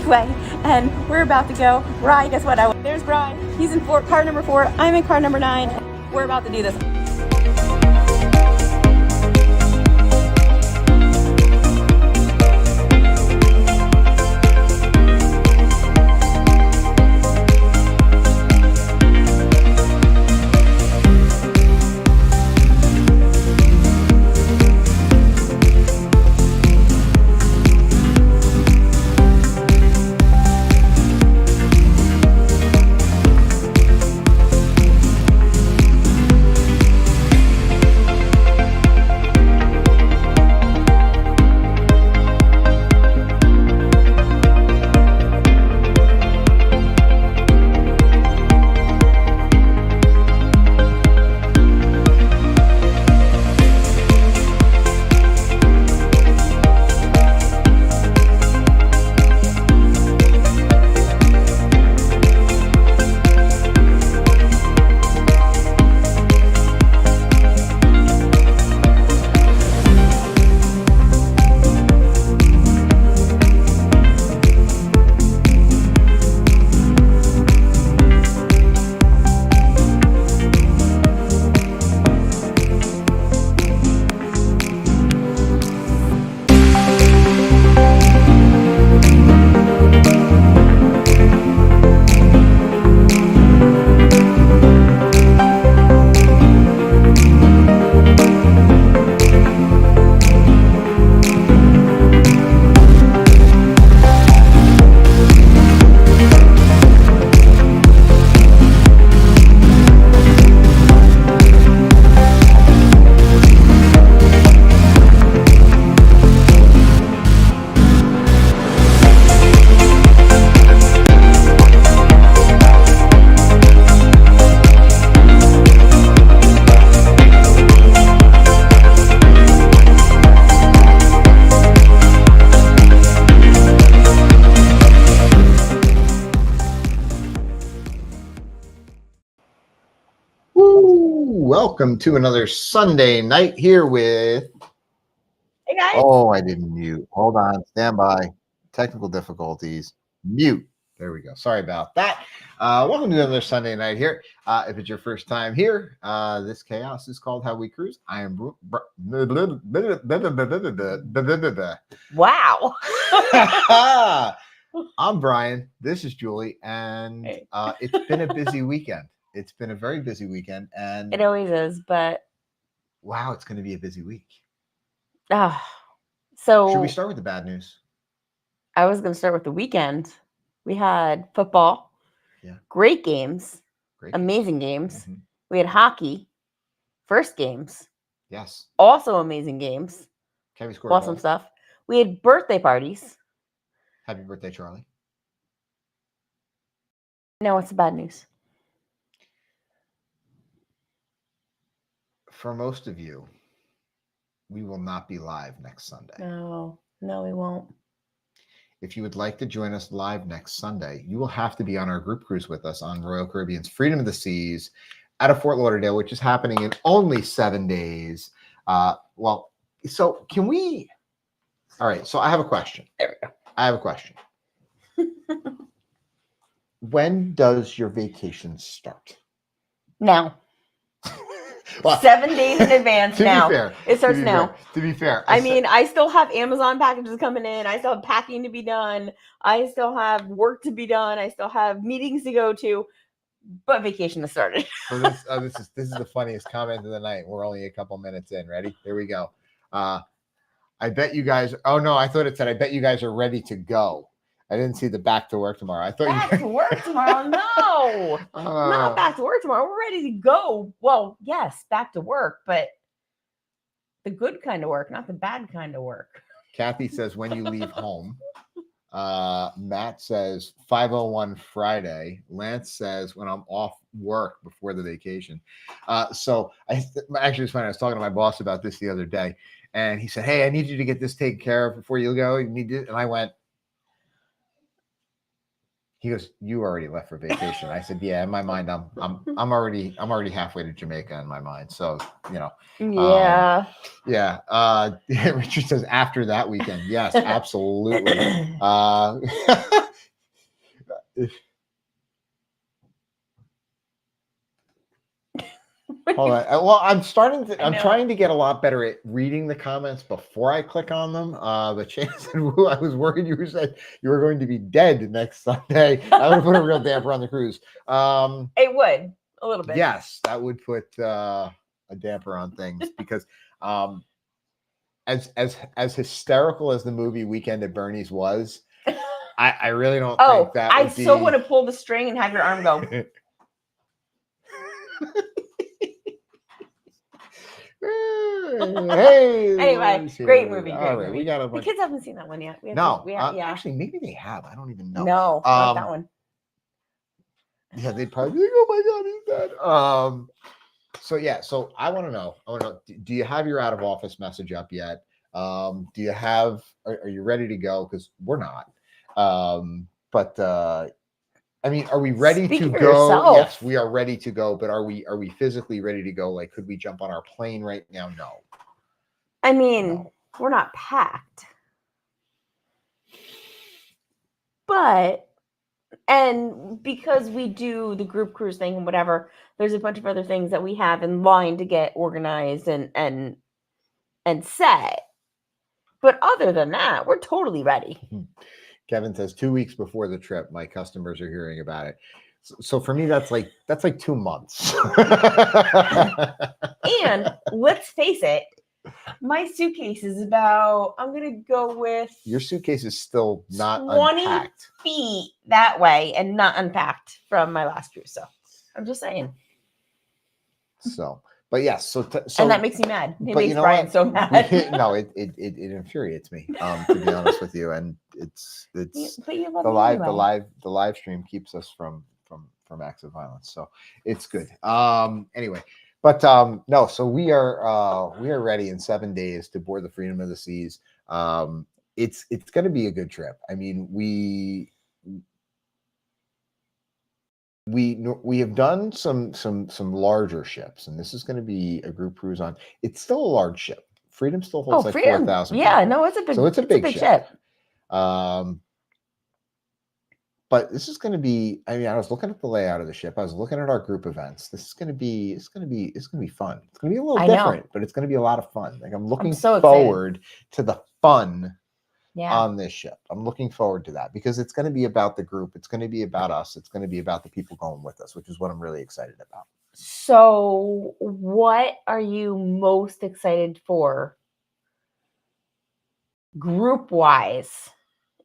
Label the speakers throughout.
Speaker 1: Anyway, and we're about to go. Bri, guess what? There's Bri. He's in car number 4. I'm in car number 9. We're about to do this.
Speaker 2: Welcome to another Sunday night here with...
Speaker 1: Hey, guys.
Speaker 2: Oh, I didn't mute. Hold on. Stand by. Technical difficulties. Mute. There we go. Sorry about that. Welcome to another Sunday night here. If it's your first time here, this chaos is called How We Cruise. I am...
Speaker 1: Wow.
Speaker 2: I'm Brian. This is Julie. And it's been a busy weekend. It's been a very busy weekend, and
Speaker 1: it always is, but
Speaker 2: wow, it's going to be a busy week.
Speaker 1: So
Speaker 2: should we start with the bad news?
Speaker 1: I was going to start with the weekend. We had football, great games, amazing games. Mm-hmm. We had hockey, first games,
Speaker 2: yes,
Speaker 1: also amazing games.
Speaker 2: Okay, we scored
Speaker 1: awesome stuff. We had birthday parties.
Speaker 2: Happy birthday, Charlie.
Speaker 1: Now what's the bad news?
Speaker 2: For most of you, we will not be live next Sunday.
Speaker 1: No, we won't.
Speaker 2: If you would like to join us live next Sunday, you will have to be on our group cruise with us on Royal Caribbean's Freedom of the Seas out of Fort Lauderdale, which is happening in only 7 days. So can we... All right, so I have a question.
Speaker 1: There we go.
Speaker 2: I have a question. When does your vacation start?
Speaker 1: Now. Well, 7 days in advance now. It starts now.
Speaker 2: To be fair.
Speaker 1: I mean, I still have Amazon packages coming in. I still have packing to be done. I still have work to be done. I still have meetings to go to. But vacation has started.
Speaker 2: So this is the funniest comment of the night. We're only a couple minutes in. Ready? Here we go. I bet you guys... Oh, no, I thought it said, I bet you guys are ready to go. I didn't see the back to work tomorrow. I thought
Speaker 1: back to work tomorrow. No, not back to work tomorrow. We're ready to go. Well, yes, back to work, but the good kind of work, not the bad kind of work.
Speaker 2: Kathy says when you leave home. Matt says 5:01 Friday. Lance says when I'm off work before the vacation. So I actually was funny. I was talking to my boss about this the other day, and he said, "Hey, I need you to get this taken care of before you go. You need it." And I went. He goes, "You already left for vacation." I said, "Yeah, in my mind, I'm already halfway to Jamaica in my mind." So, you know. Richard says after that weekend. Yes, absolutely. Hold on. Well, I'm trying to get a lot better at reading the comments before I click on them. But Shane said, I was worried you were going to be dead next Sunday. That would put a real damper on the cruise.
Speaker 1: It would a little bit.
Speaker 2: Yes, that would put a damper on things because as hysterical as the movie Weekend at Bernie's was, I really don't think that
Speaker 1: I
Speaker 2: would be...
Speaker 1: so want to pull the string and have your arm go.
Speaker 2: Hey,
Speaker 1: anyway, great movie.
Speaker 2: All right,
Speaker 1: movie.
Speaker 2: we got
Speaker 1: the kids haven't seen that one yet.
Speaker 2: Actually, maybe they have. I don't even know.
Speaker 1: No, not that one.
Speaker 2: Yeah, they'd probably be like, "Oh my god, he's dead." So I want to know. Do you have your out of office message up yet? Do you have? Are you ready to go? Because we're not. I mean, are we ready to go?
Speaker 1: Yourself.
Speaker 2: Yes, we are ready to go. But are we physically ready to go? Like, could we jump on our plane right now? No.
Speaker 1: I mean, we're not packed. But, and because we do the group cruise thing and whatever, there's a bunch of other things that we have in line to get organized and set. But other than that, we're totally ready.
Speaker 2: Kevin says 2 weeks before the trip, my customers are hearing about it. So for me, that's like 2 months.
Speaker 1: And let's face it, my suitcase is about, I'm going to go with...
Speaker 2: Your suitcase is still not
Speaker 1: 20
Speaker 2: unpacked.
Speaker 1: feet that way and not unpacked from my last cruise. So I'm just saying.
Speaker 2: So, but yes. So
Speaker 1: and that makes me mad. It makes Brian so mad.
Speaker 2: No, it infuriates me, to be honest with you. And it's
Speaker 1: but you love
Speaker 2: the live stream keeps us from acts of violence. So it's good. Anyway. But no, so we are ready in 7 days to board the Freedom of the Seas. It's going to be a good trip. I mean, we have done some larger ships, and this is going to be a group cruise on. It's still a large ship. Freedom still holds 4,000.
Speaker 1: Yeah, no, it's a big ship.
Speaker 2: But this is going to be, I mean, I was looking at the layout of the ship. I was looking at our group events. This is going to be, it's going to be fun. It's going to be a little different, but it's going to be a lot of fun. Like I'm looking forward to the fun on this ship. I'm looking forward to that because it's going to be about the group. It's going to be about us. It's going to be about the people going with us, which is what I'm really excited about.
Speaker 1: So what are you most excited for group-wise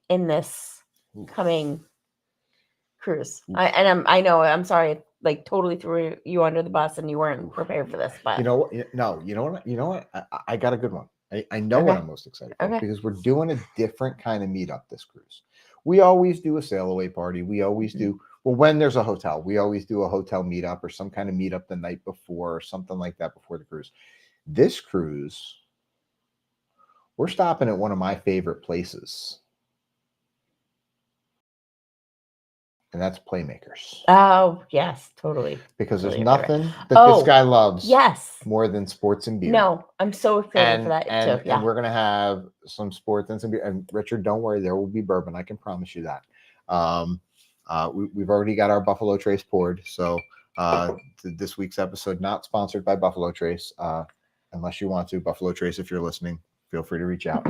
Speaker 1: in this coming cruise? I'm sorry, like totally threw you under the bus and you weren't prepared for this, but
Speaker 2: you know what? I got a good one. I know what I'm most excited for because we're doing a different kind of meetup this cruise. We always do a sail away party. We always do, well, when there's a hotel, we always do a hotel meetup or some kind of meetup the night before or something like that before the cruise. This cruise, we're stopping at one of my favorite places. And that's Playmakers.
Speaker 1: Oh, yes, totally.
Speaker 2: Because there's nothing that this guy loves more than sports and beer.
Speaker 1: No, I'm so excited for that too.
Speaker 2: And we're going to have some sports and some beer. And Richard, don't worry, there will be bourbon. I can promise you that. We've already got our Buffalo Trace poured. So this week's episode, not sponsored by Buffalo Trace, unless you want to. Buffalo Trace, if you're listening, feel free to reach out.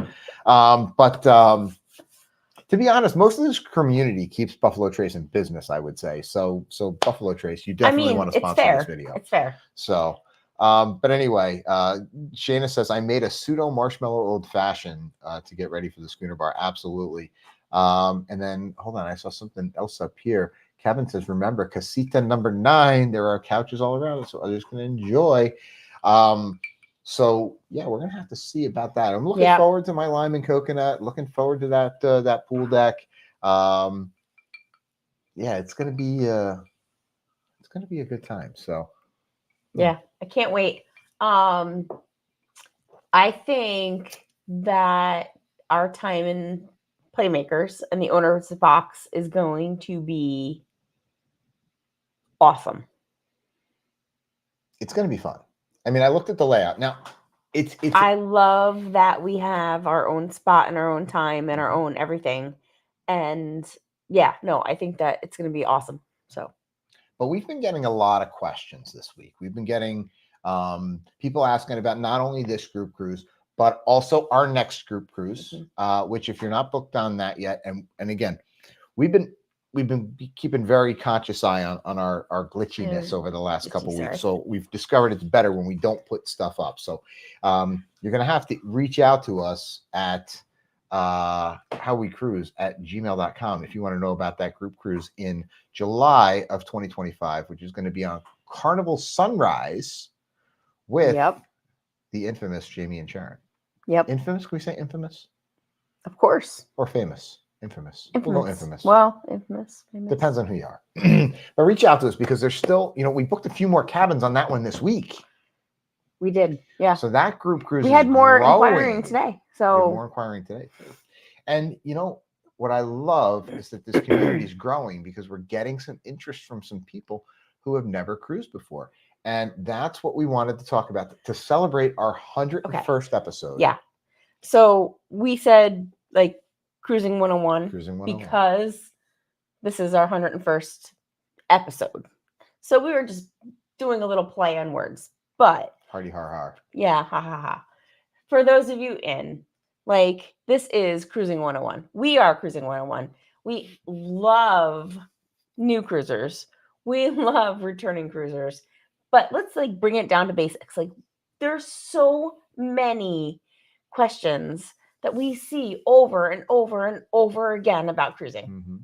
Speaker 2: To be honest, most of this community keeps Buffalo Trace in business, I would say. So Buffalo Trace, you definitely want to sponsor this video.
Speaker 1: It's fair.
Speaker 2: So, but anyway, Shayna says, I made a pseudo marshmallow old fashioned to get ready for the schooner bar. Absolutely. And then, hold on, I saw something else up here. Kevin says, remember, casita number 9, there are couches all around us, so others can enjoy. So yeah, we're gonna have to see about that. I'm looking forward to my lime and coconut. Looking forward to that pool deck. Yeah, it's gonna be a good time. So
Speaker 1: yeah, I can't wait. I think that our time in Playmakers and the owner's box is going to be awesome.
Speaker 2: It's gonna be fun. I mean, I looked at the layout. Now, it's.
Speaker 1: I love that we have our own spot and our own time and our own everything. And yeah, no, I think that it's going to be awesome. So
Speaker 2: But we've been getting a lot of questions this week. We've been getting people asking about not only this group cruise, but also our next group cruise, which if you're not booked on that yet, and again, we've been keeping very conscious eye on our glitchiness over the last couple weeks. So we've discovered it's better when we don't put stuff up. So you're going to have to reach out to us at howwecruise@gmail.com if you want to know about that group cruise in July of 2025, which is going to be on Carnival Sunrise with the infamous Jamie and Sharon. Infamous? Can we say infamous?
Speaker 1: Of course.
Speaker 2: Or famous? Infamous. We'll go infamous.
Speaker 1: Well, infamous.
Speaker 2: Depends on who you are. But reach out to us because there's still, we booked a few more cabins on that one this week.
Speaker 1: We did. Yeah.
Speaker 2: So that group cruise
Speaker 1: we had more inquiring today. So
Speaker 2: more inquiring today. And what I love is that this community is growing because we're getting some interest from some people who have never cruised before. And that's what we wanted to talk about to celebrate our 101st episode.
Speaker 1: Yeah. So we said Cruising 101.
Speaker 2: Cruising 101.
Speaker 1: Because this is our 101st episode. So we were just doing a little play on words. But
Speaker 2: Hardy har har.
Speaker 1: Yeah, ha ha ha. For those of you this is Cruising 101. We are Cruising 101. We love new cruisers. We love returning cruisers. But let's bring it down to basics. There's so many questions that we see over and over and over again about cruising.
Speaker 2: Mm-hmm.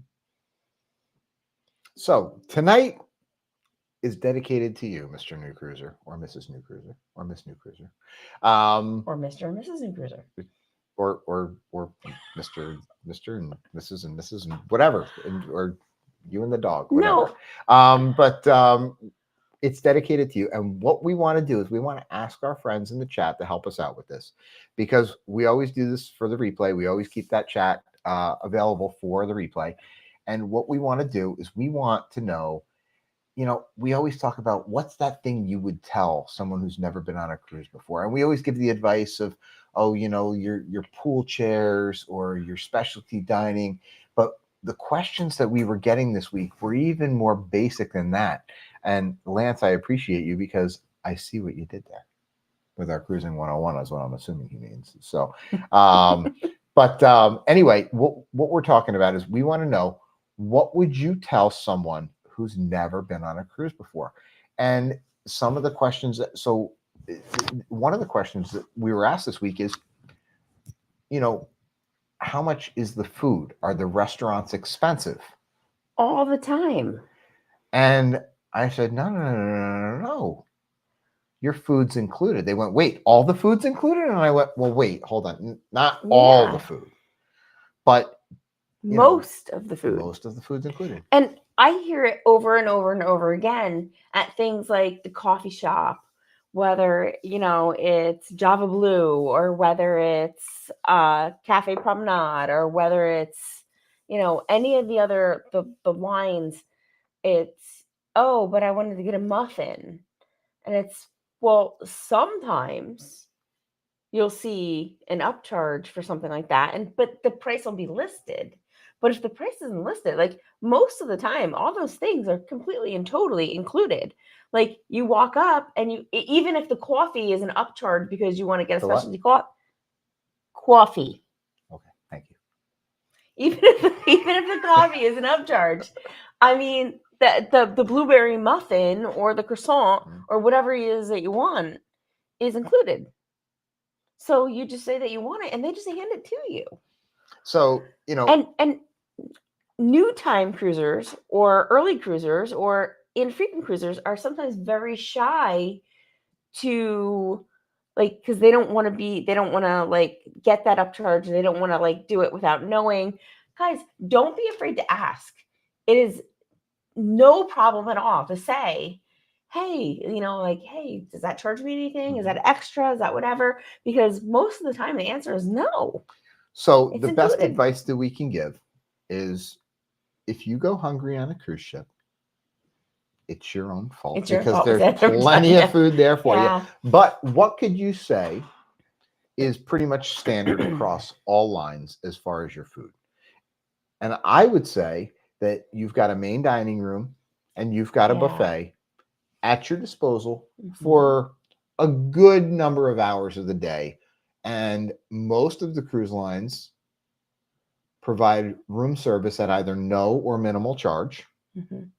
Speaker 2: So tonight is dedicated to you, Mr. New Cruiser, or Mrs. New Cruiser, or Miss New Cruiser,
Speaker 1: or Mr. and Mrs. New Cruiser,
Speaker 2: or Mr. and Mrs. and Mrs. and whatever, or you and the dog, whatever.
Speaker 1: No.
Speaker 2: But it's dedicated to you. And what we want to do is we want to ask our friends in the chat to help us out with this, because we always do this for the replay. We always keep that chat available for the replay. And what we want to do is we want to know, we always talk about what's that thing you would tell someone who's never been on a cruise before. And we always give the advice of, your pool chairs or your specialty dining. But the questions that we were getting this week were even more basic than that. And Lance, I appreciate you because I see what you did there with our Cruising 101 is what I'm assuming he means. So, anyway, what we're talking about is we want to know, what would you tell someone who's never been on a cruise before? And some of the questions one of the questions that we were asked this week is, how much is the food? Are the restaurants expensive?
Speaker 1: All the time.
Speaker 2: And I said, no. Your food's included. They went, wait, all the food's included? And I went, well, wait, hold on. Not all the food, but
Speaker 1: most of the food.
Speaker 2: Most of the food's included.
Speaker 1: And I hear it over and over and over again at things like the coffee shop, whether, it's Java Blue or whether it's Cafe Promenade or whether it's, any of the other, the lines. It's, oh, but I wanted to get a muffin. And it's, well, sometimes you'll see an upcharge for something like that. But the price will be listed. But if the price isn't listed, most of the time, all those things are completely and totally included. You walk up and even if the coffee is an upcharge because you want to get a specialty coffee.
Speaker 2: Okay, thank you.
Speaker 1: Even if the coffee is an upcharge, I mean, the blueberry muffin or the croissant or whatever it is that you want is included. So you just say that you want it, and they just hand it to you.
Speaker 2: So
Speaker 1: and new time cruisers or early cruisers or infrequent cruisers are sometimes very shy to because they don't want to get that upcharge. They don't want to do it without knowing. Guys, don't be afraid to ask. It is no problem at all to say, hey, hey, does that charge me anything? Is that extra? Is that whatever? Because most of the time the answer is no.
Speaker 2: So the best advice that we can give is, if you go hungry on a cruise ship, it's your own fault because there's plenty of food there for you. But what could you say is pretty much standard across all lines as far as your food? And I would say that you've got a main dining room and you've got a
Speaker 1: Yeah.
Speaker 2: buffet at your disposal
Speaker 1: Mhm.
Speaker 2: for a good number of hours of the day. And most of the cruise lines provide room service at either no or minimal charge.
Speaker 1: Mhm.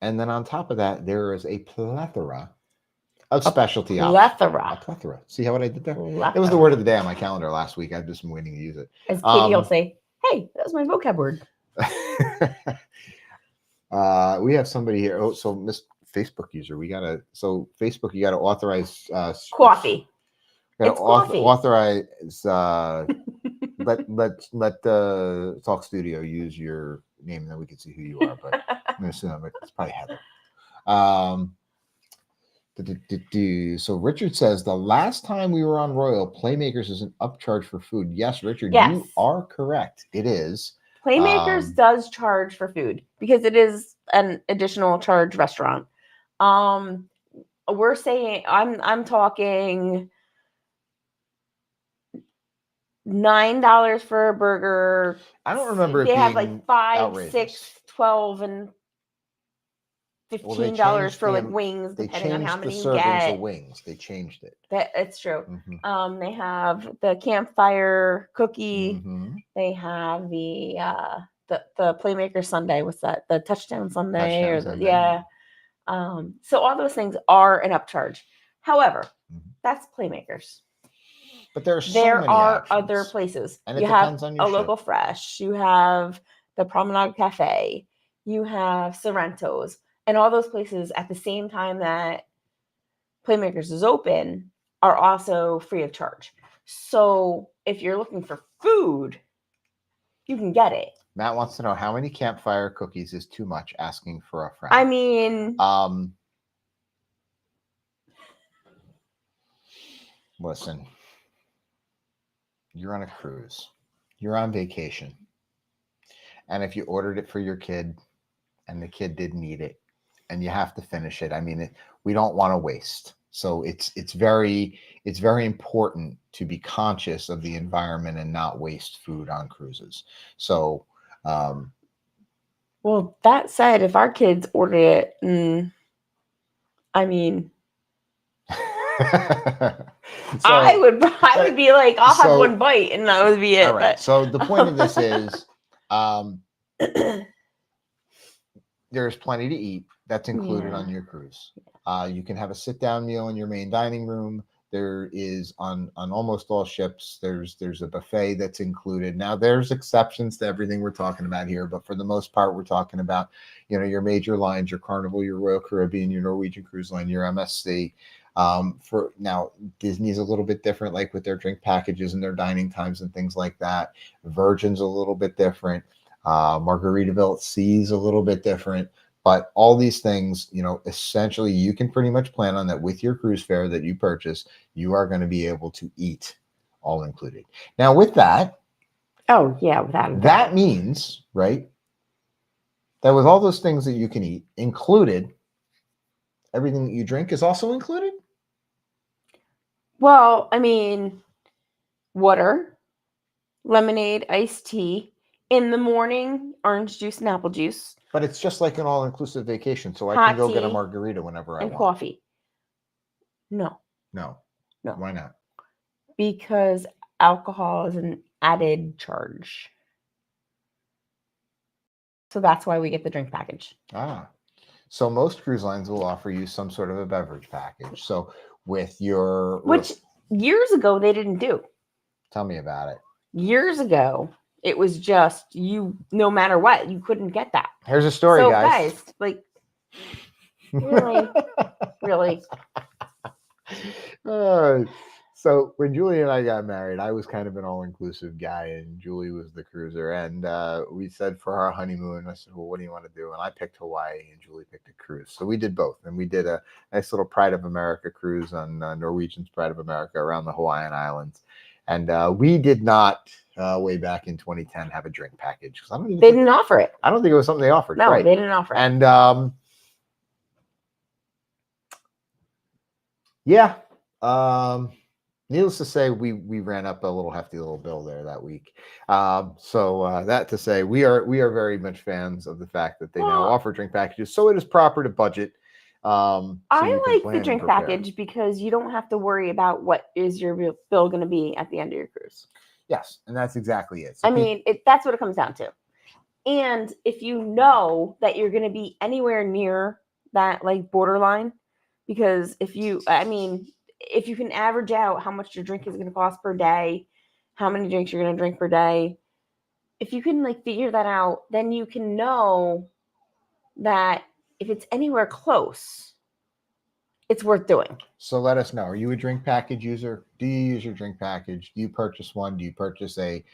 Speaker 2: And then on top of that, there is a plethora of
Speaker 1: A
Speaker 2: specialty options. A
Speaker 1: plethora.
Speaker 2: plethora. See how what I did there? It was the
Speaker 1: Plethora.
Speaker 2: word of the day on my calendar last week. I've just been waiting to use it.
Speaker 1: As Katie will say, hey, that was my vocab word.
Speaker 2: We have somebody here. Oh, so Miss Facebook user, Facebook, you gotta authorize
Speaker 1: Coffee. It's coffee.
Speaker 2: Authorize let the Talk Studio use your name and then we can see who you are, but I'm gonna assume it's probably Heather. So Richard says the last time we were on Royal, Playmakers is an upcharge for food. Yes, Richard,
Speaker 1: Yes.
Speaker 2: you are correct. It is.
Speaker 1: Playmakers does charge for food because it is an additional charge restaurant. We're saying I'm talking $9 for a burger.
Speaker 2: I don't remember
Speaker 1: they
Speaker 2: it
Speaker 1: have
Speaker 2: being
Speaker 1: like 5,
Speaker 2: outrageous.
Speaker 1: 6, 12, and $15 for like wings, depending on how many you get.
Speaker 2: Of wings. They changed it.
Speaker 1: It's true.
Speaker 2: Mm-hmm.
Speaker 1: They have the campfire cookie.
Speaker 2: Mm-hmm.
Speaker 1: They have the Playmaker Sundae. What's that? The Touchdown Sundae yeah. So all those things are an upcharge. However, that's Playmakers.
Speaker 2: But there
Speaker 1: are options. Other places.
Speaker 2: And
Speaker 1: you have a Local Fresh. You have the Promenade Cafe. You have Sorrento's. And all those places at the same time that Playmakers is open are also free of charge. So if you're looking for food, you can get it.
Speaker 2: Matt wants to know how many campfire cookies is too much, asking for a friend.
Speaker 1: I mean,
Speaker 2: listen, you're on a cruise, you're on vacation, and if you ordered it for your kid and the kid didn't eat it and you have to finish it, I mean, we don't want to waste. So it's very important to be conscious of the environment and not waste food on cruises. So
Speaker 1: well, that said, if our kids order it, I mean, I would be like, I'll have one bite and that would be it.
Speaker 2: All right. So the point of this is there's plenty to eat that's included on your cruise. You can have a sit-down meal in your main dining room. There is on almost all ships, there's a buffet that's included. Now there's exceptions to everything we're talking about here, but for the most part, we're talking about, your major lines, your Carnival, your Royal Caribbean, your Norwegian Cruise Line, your MSC. For now, Disney's a little bit different, like with their drink packages and their dining times and things like that. Virgin's a little bit different. Margaritaville at Sea's a little bit different. But all these things, essentially you can pretty much plan on that with your cruise fare that you purchase, you are going to be able to eat all included. Now with that, that means, right, that with all those things that you can eat included, everything that you drink is also included?
Speaker 1: Well, I mean, water, lemonade, iced tea, in the morning, orange juice and apple juice.
Speaker 2: But it's just like an all-inclusive vacation, so I can go get a margarita whenever I want.
Speaker 1: And coffee. No.
Speaker 2: Why not?
Speaker 1: Because alcohol is an added charge. So that's why we get the drink package.
Speaker 2: So most cruise lines will offer you some sort of a beverage package. So with your...
Speaker 1: Which years ago they didn't do.
Speaker 2: Tell me about it.
Speaker 1: Years ago, it was just no matter what, you couldn't get that.
Speaker 2: Here's a story, guys.
Speaker 1: Like, really? Really?
Speaker 2: So when Julie and I got married, I was kind of an all-inclusive guy, and Julie was the cruiser. And we said for our honeymoon, I said, well, what do you want to do? And I picked Hawaii, and Julie picked a cruise. So we did both. And we did a nice little Pride of America cruise on Norwegian's Pride of America around the Hawaiian Islands. And we did not, way back in 2010, have a drink package.
Speaker 1: They didn't offer it.
Speaker 2: I don't think it was something they offered.
Speaker 1: No, right. They didn't offer it.
Speaker 2: And Needless to say, we ran up a little hefty little bill there that week. That to say, we are very much fans of the fact that they now
Speaker 1: Well,
Speaker 2: offer drink packages, so it is proper to budget, so you can
Speaker 1: I like the
Speaker 2: plan and
Speaker 1: drink
Speaker 2: prepare.
Speaker 1: package because you don't have to worry about what is your bill going to be at the end of your cruise.
Speaker 2: Yes, and that's exactly it. So
Speaker 1: I mean, that's what it comes down to. And if you know that you're going to be anywhere near that like borderline, because if you can average out how much your drink is going to cost per day, how many drinks you're going to drink per day, if you can like figure that out, then you can know that if it's anywhere close, it's worth doing.
Speaker 2: So let us know. Are you a drink package user? Do you use your drink package? Do you purchase one? Do you purchase a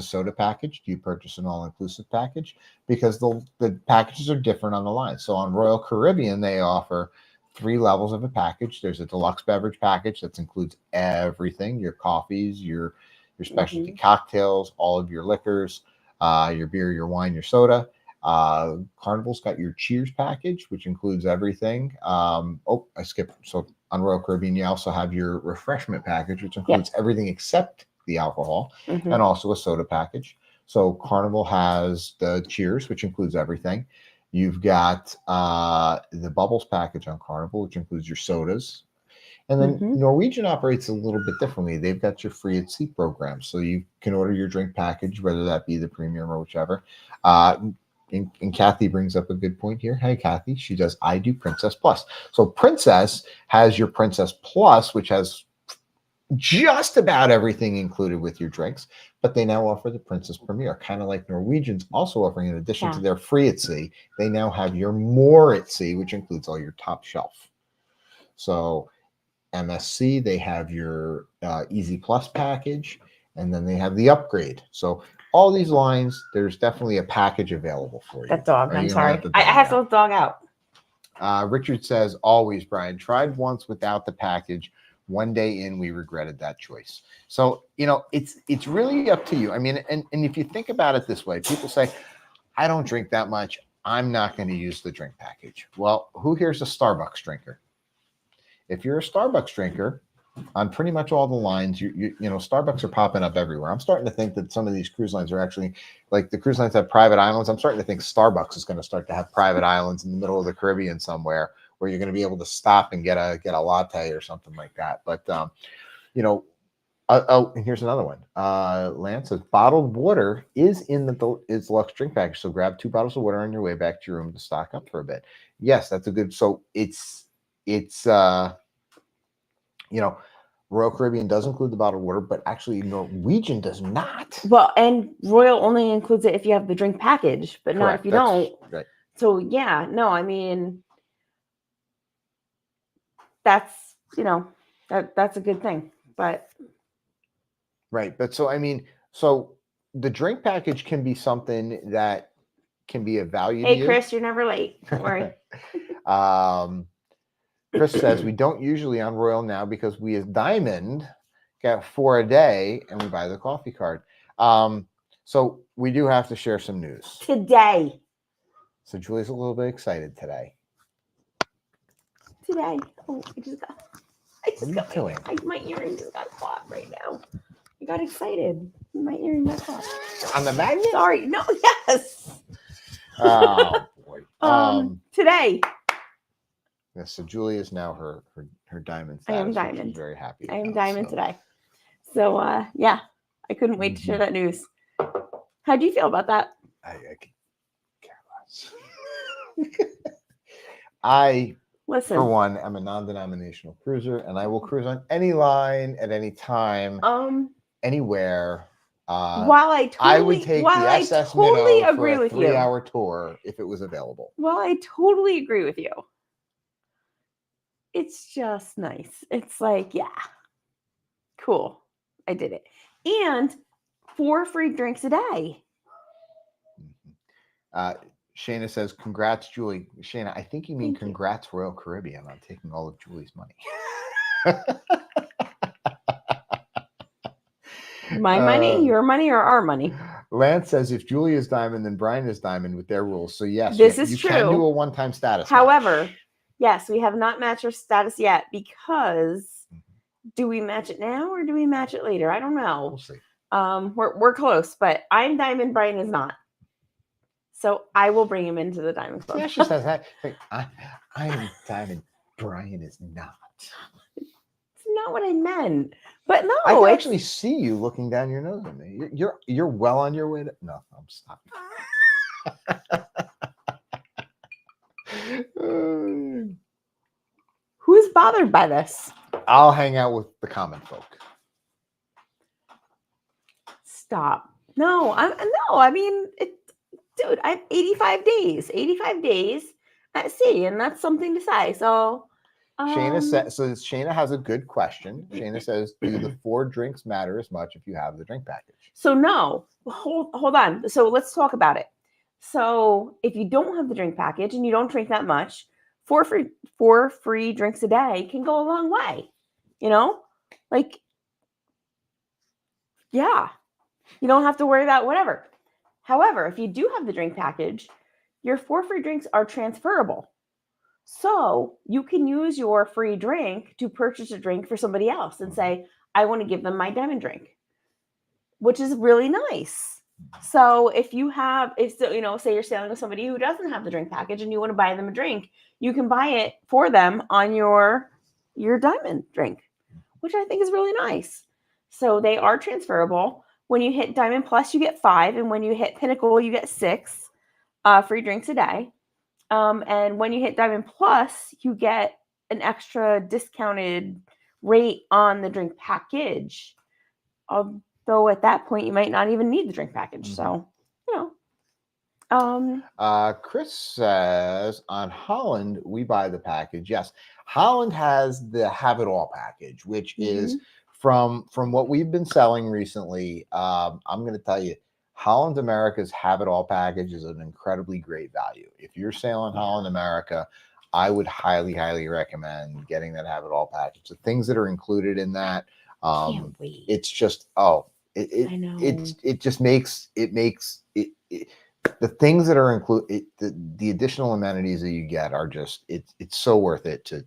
Speaker 2: soda package? Do you purchase an all-inclusive package? Because the packages are different on the line. So on Royal Caribbean, they offer 3 levels of a package. There's a deluxe beverage package that includes everything: your coffees, your specialty cocktails, all of your liquors, your beer, your wine, your soda. Carnival's got your Cheers package, which includes everything. I skipped. So on Royal Caribbean, you also have your refreshment package, which includes everything except the alcohol, and also a soda package. So Carnival has the Cheers, which includes everything. You've got the Bubbles package on Carnival, which includes your sodas. And then Norwegian operates a little bit differently. They've got your free at sea program. So you can order your drink package, whether that be the premium or whichever. And Kathy brings up a good point here. Hey, Kathy, she does. I do Princess Plus. So Princess has your Princess Plus, which has just about everything included with your drinks, but they now offer the Princess Premier, kind of like Norwegian's also offering, in addition to their free at sea, they now have your more at sea, which includes all your top shelf. So MSC, they have your Easy Plus package, and then they have the upgrade. So all these lines, there's definitely a package available for you.
Speaker 1: That dog, I'm sorry. I have to let the dog out.
Speaker 2: Richard says, always, Brian, tried once without the package. One day in, we regretted that choice. So, it's really up to you. I mean, and if you think about it this way, people say, I don't drink that much. I'm not going to use the drink package. Well, who here's a Starbucks drinker? If you're a Starbucks drinker, on pretty much all the lines, Starbucks are popping up everywhere. I'm starting to think that some of these cruise lines are actually, like the cruise lines have private islands. I'm starting to think Starbucks is going to start to have private islands in the middle of the Caribbean somewhere where you're going to be able to stop and get a latte or something like that. But here's another one. Lance says bottled water is in the deluxe drink package. So grab 2 bottles of water on your way back to your room to stock up for a bit. Yes, that's a good. So it's Royal Caribbean does include the bottled water, but actually Norwegian does not.
Speaker 1: Well, and Royal only includes it if you have the drink package, but not if you don't.
Speaker 2: Right.
Speaker 1: So yeah, no, I mean, that's that's a good thing, but
Speaker 2: right. But so the drink package can be something that can be of value.
Speaker 1: Hey, Chris, you're never late. Don't worry.
Speaker 2: Chris says we don't usually on Royal now because we as Diamond get 4 a day and we buy the coffee card. So we do have to share some news
Speaker 1: today.
Speaker 2: So Julie's a little bit excited today.
Speaker 1: Oh, I just got my earring just got caught right now. I got excited. My earring got caught.
Speaker 2: On the magnet?
Speaker 1: Sorry. No, yes.
Speaker 2: Oh boy.
Speaker 1: Today.
Speaker 2: Yes, so Julie is now her diamond status.
Speaker 1: I am diamond.
Speaker 2: She's very happy.
Speaker 1: I am diamond today. So yeah, I couldn't wait to share that news. How do you feel about that?
Speaker 2: I could care less. I,
Speaker 1: listen,
Speaker 2: for one, am a non-denominational cruiser, and I will cruise on any line at any time, anywhere.
Speaker 1: While I
Speaker 2: would take the SS
Speaker 1: totally
Speaker 2: Minnow
Speaker 1: agree
Speaker 2: for a
Speaker 1: with
Speaker 2: 3-hour tour if it was available.
Speaker 1: Well, I totally agree with you. It's just nice. It's like, yeah, cool. I did it. And 4 free drinks a day.
Speaker 2: Shayna says, congrats, Julie. Shayna, I think you mean congrats, Royal Caribbean, on taking all of Julie's money.
Speaker 1: My money, your money, or our money?
Speaker 2: Lance says, if Julie is diamond, then Brian is diamond with their rules. So yes,
Speaker 1: this is true.
Speaker 2: You can do a one-time status.
Speaker 1: However, yes, we have not matched our status yet because Do we match it now or do we match it later? I don't know.
Speaker 2: We'll see.
Speaker 1: We're close, but I'm Diamond, Brian is not. So I will bring him into the Diamond Club.
Speaker 2: Yeah, she says that. Like, I am Diamond. Brian is not.
Speaker 1: It's not what I meant. But no,
Speaker 2: I can
Speaker 1: it's
Speaker 2: actually see you looking down your nose at me. You're well on your way to. No, I'm stopping.
Speaker 1: who's bothered by this?
Speaker 2: I'll hang out with the common folk.
Speaker 1: Stop. No, I mean, dude, I'm 85 days. 85 days at sea, and that's something to say. So
Speaker 2: Shayna says, so Shayna has a good question. Shayna says, do the 4 drinks matter as much if you have the drink package?
Speaker 1: So no, hold on. So let's talk about it. So if you don't have the drink package and you don't drink that much, four free drinks a day can go a long way. You know, like, yeah, you don't have to worry about whatever. However, if you do have the drink package, your 4 free drinks are transferable. So you can use your free drink to purchase a drink for somebody else and say, I want to give them my Diamond drink, which is really nice. So if say you're sailing with somebody who doesn't have the drink package and you want to buy them a drink, you can buy it for them on your Diamond drink, which I think is really nice. So they are transferable. When you hit Diamond Plus, you get 5, and when you hit Pinnacle, you get 6 free drinks a day. And when you hit Diamond Plus, you get an extra discounted rate on the drink package. Though at that point, you might not even need the drink package. So,
Speaker 2: Chris says on Holland, we buy the package. Yes, Holland has the Have It All package, which is from what we've been selling recently. I'm going to tell you, Holland America's Have It All package is an incredibly great value. If you're sailing Holland America, I would highly, highly recommend getting that Have It All package. The things that are included in that,
Speaker 1: can't wait.
Speaker 2: it's just
Speaker 1: I know.
Speaker 2: it just makes it the things that are included, the additional amenities that you get are just it's so worth it to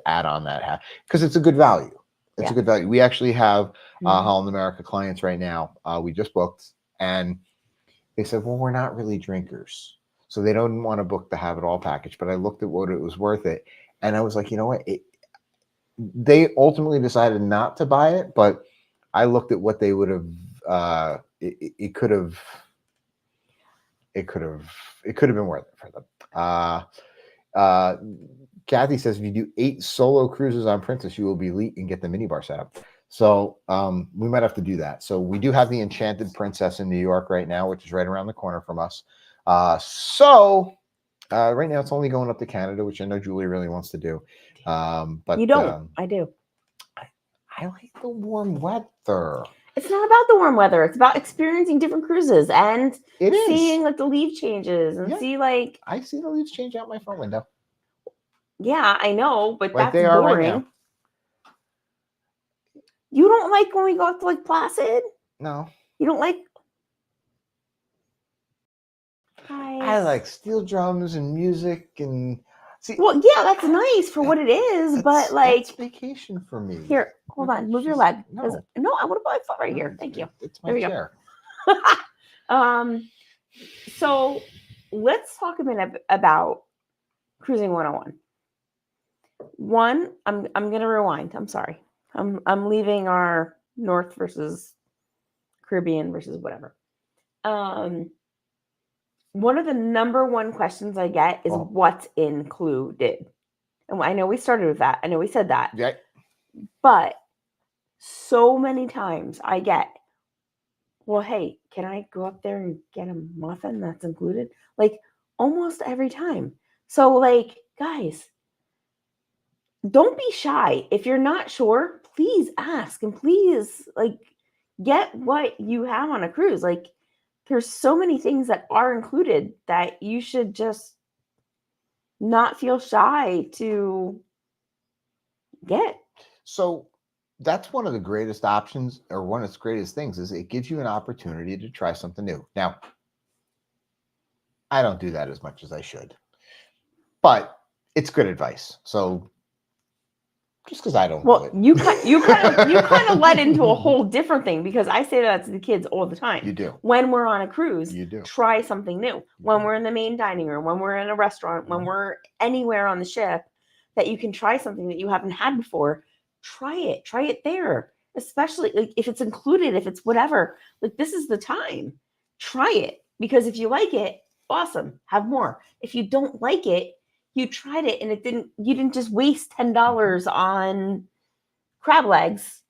Speaker 2: add on that because it's a good value. It's a good value. We actually have Holland America clients right now. We just booked, and they said, well, we're not really drinkers, so they don't want to book the Have It All package. But I looked at what it was worth it, and I was like, you know what? They ultimately decided not to buy it, but I looked at what they would have. It could have been worth it for them. Kathy says, if you do 8 solo cruises on Princess, you will be elite and get the minibar set up. So we might have to do that. So we do have the Enchanted Princess in New York right now, which is right around the corner from us. So right now it's only going up to Canada, which I know Julie really wants to do. But
Speaker 1: you don't. I do.
Speaker 2: I like the warm weather.
Speaker 1: It's not about the warm weather. It's about experiencing different cruises and seeing like the leaf changes and see like
Speaker 2: I see the leaves change out my front window.
Speaker 1: Yeah, I know, but
Speaker 2: like
Speaker 1: that's boring. Right, you don't like when we go up to like Placid?
Speaker 2: No.
Speaker 1: You don't like?
Speaker 2: I like steel drums and music and see.
Speaker 1: Well, yeah, that's nice for what it is, but like
Speaker 2: it's vacation for me.
Speaker 1: Here, hold on, move your leg. No, I want to put my foot right here. Thank you.
Speaker 2: It's my chair.
Speaker 1: So let's talk a minute about cruising 101. One, I'm gonna rewind. I'm sorry. I'm leaving our North versus Caribbean versus whatever. One of the number one questions I get is what's included. And I know we started with that. I know we said that.
Speaker 2: Yeah.
Speaker 1: But so many times I get, well, hey, can I go up there and get a muffin that's included? Like almost every time. So like, guys, don't be shy. If you're not sure, please ask and please like get what you have on a cruise. Like there's so many things that are included that you should just not feel shy to get.
Speaker 2: So that's one of the greatest options, or one of the greatest things, is it gives you an opportunity to try something new. Now, I don't do that as much as I should, but it's good advice. So Just because I don't do
Speaker 1: Well,
Speaker 2: it.
Speaker 1: you kind of led into a whole different thing because I say that to the kids all the time.
Speaker 2: You do.
Speaker 1: When we're on a cruise,
Speaker 2: You do.
Speaker 1: try something new. When we're in the main dining room, when we're in a restaurant, when we're anywhere on the ship, that you can try something that you haven't had before. Try it. Try it there. Especially like if it's included, if it's whatever. Like this is the time. Try it because if you like it, awesome. Have more. If you don't like it, you tried it and you didn't just waste $10 on crab legs.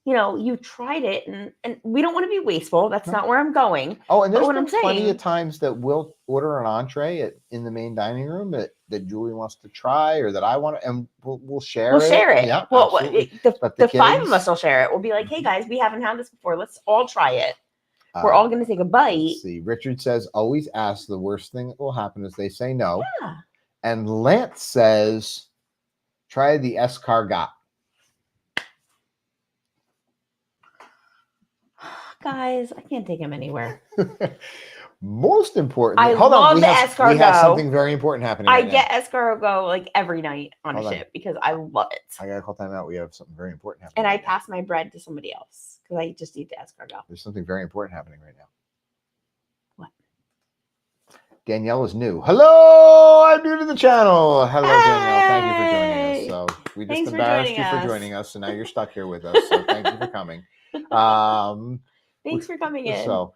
Speaker 1: You tried it and we don't want to be wasteful. That's not where I'm going.
Speaker 2: Oh, and
Speaker 1: But
Speaker 2: there's
Speaker 1: what
Speaker 2: been
Speaker 1: I'm
Speaker 2: plenty
Speaker 1: saying,
Speaker 2: of times that we'll order an entree in the main dining room that Julie wants to try or that I want to, and we'll share
Speaker 1: we'll share it.
Speaker 2: Yeah,
Speaker 1: Well,
Speaker 2: absolutely. But
Speaker 1: the five of
Speaker 2: kids-
Speaker 1: us will share it. We'll be like, hey guys, we haven't had this before. Let's all try it. We're all going to take a bite.
Speaker 2: Let's see. Richard says, always ask. The worst thing that will happen is they say no.
Speaker 1: Yeah.
Speaker 2: And Lance says, try the escargot.
Speaker 1: Guys, I can't take him anywhere.
Speaker 2: Most importantly,
Speaker 1: I
Speaker 2: hold
Speaker 1: love
Speaker 2: on. We
Speaker 1: the
Speaker 2: have
Speaker 1: escargot.
Speaker 2: something very important happening.
Speaker 1: I
Speaker 2: Right
Speaker 1: get
Speaker 2: now.
Speaker 1: escargot like every night on a ship because I love it.
Speaker 2: I gotta call time out. We have something very important happening.
Speaker 1: And I pass my bread to somebody else because I just eat the escargot.
Speaker 2: There's something very important happening right now.
Speaker 1: What?
Speaker 2: Danielle is new. Hello, I'm new to the channel. Hello, Danielle. Thank you for joining us. So we just embarrassed you for joining us, and now you're stuck here with us. So thank you for coming.
Speaker 1: Thanks for coming in.
Speaker 2: So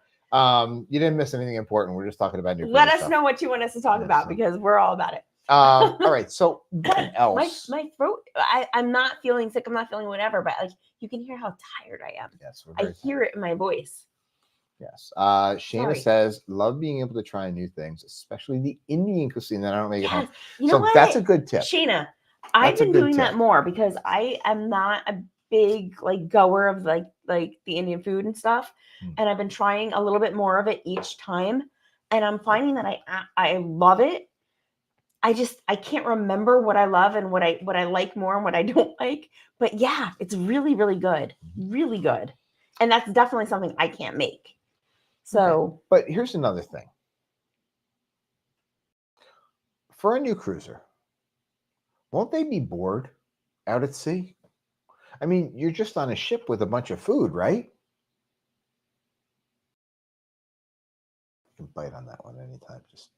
Speaker 2: you didn't miss anything important. We're just talking about new.
Speaker 1: Let us know what you want us to talk about because we're all about it.
Speaker 2: All right. So what else?
Speaker 1: My throat. I'm not feeling sick. I'm not feeling whatever. But like you can hear how tired I am.
Speaker 2: Yes,
Speaker 1: I hear it in my voice.
Speaker 2: Yes. Shayna says, love being able to try new things, especially the Indian cuisine that I don't make at home.
Speaker 1: You know what?
Speaker 2: That's a good tip.
Speaker 1: Shayna, I've been doing that more because I am not a big like goer of like the Indian food and stuff. And I've been trying a little bit more of it each time. And I'm finding that I love it. I can't remember what I love and what I like more and what I don't like. But yeah, it's really, really good. Really good. And that's definitely something I can't make. So,
Speaker 2: but here's another thing. For a new cruiser, won't they be bored out at sea? I mean, you're just on a ship with a bunch of food, right? You can bite on that one anytime. Just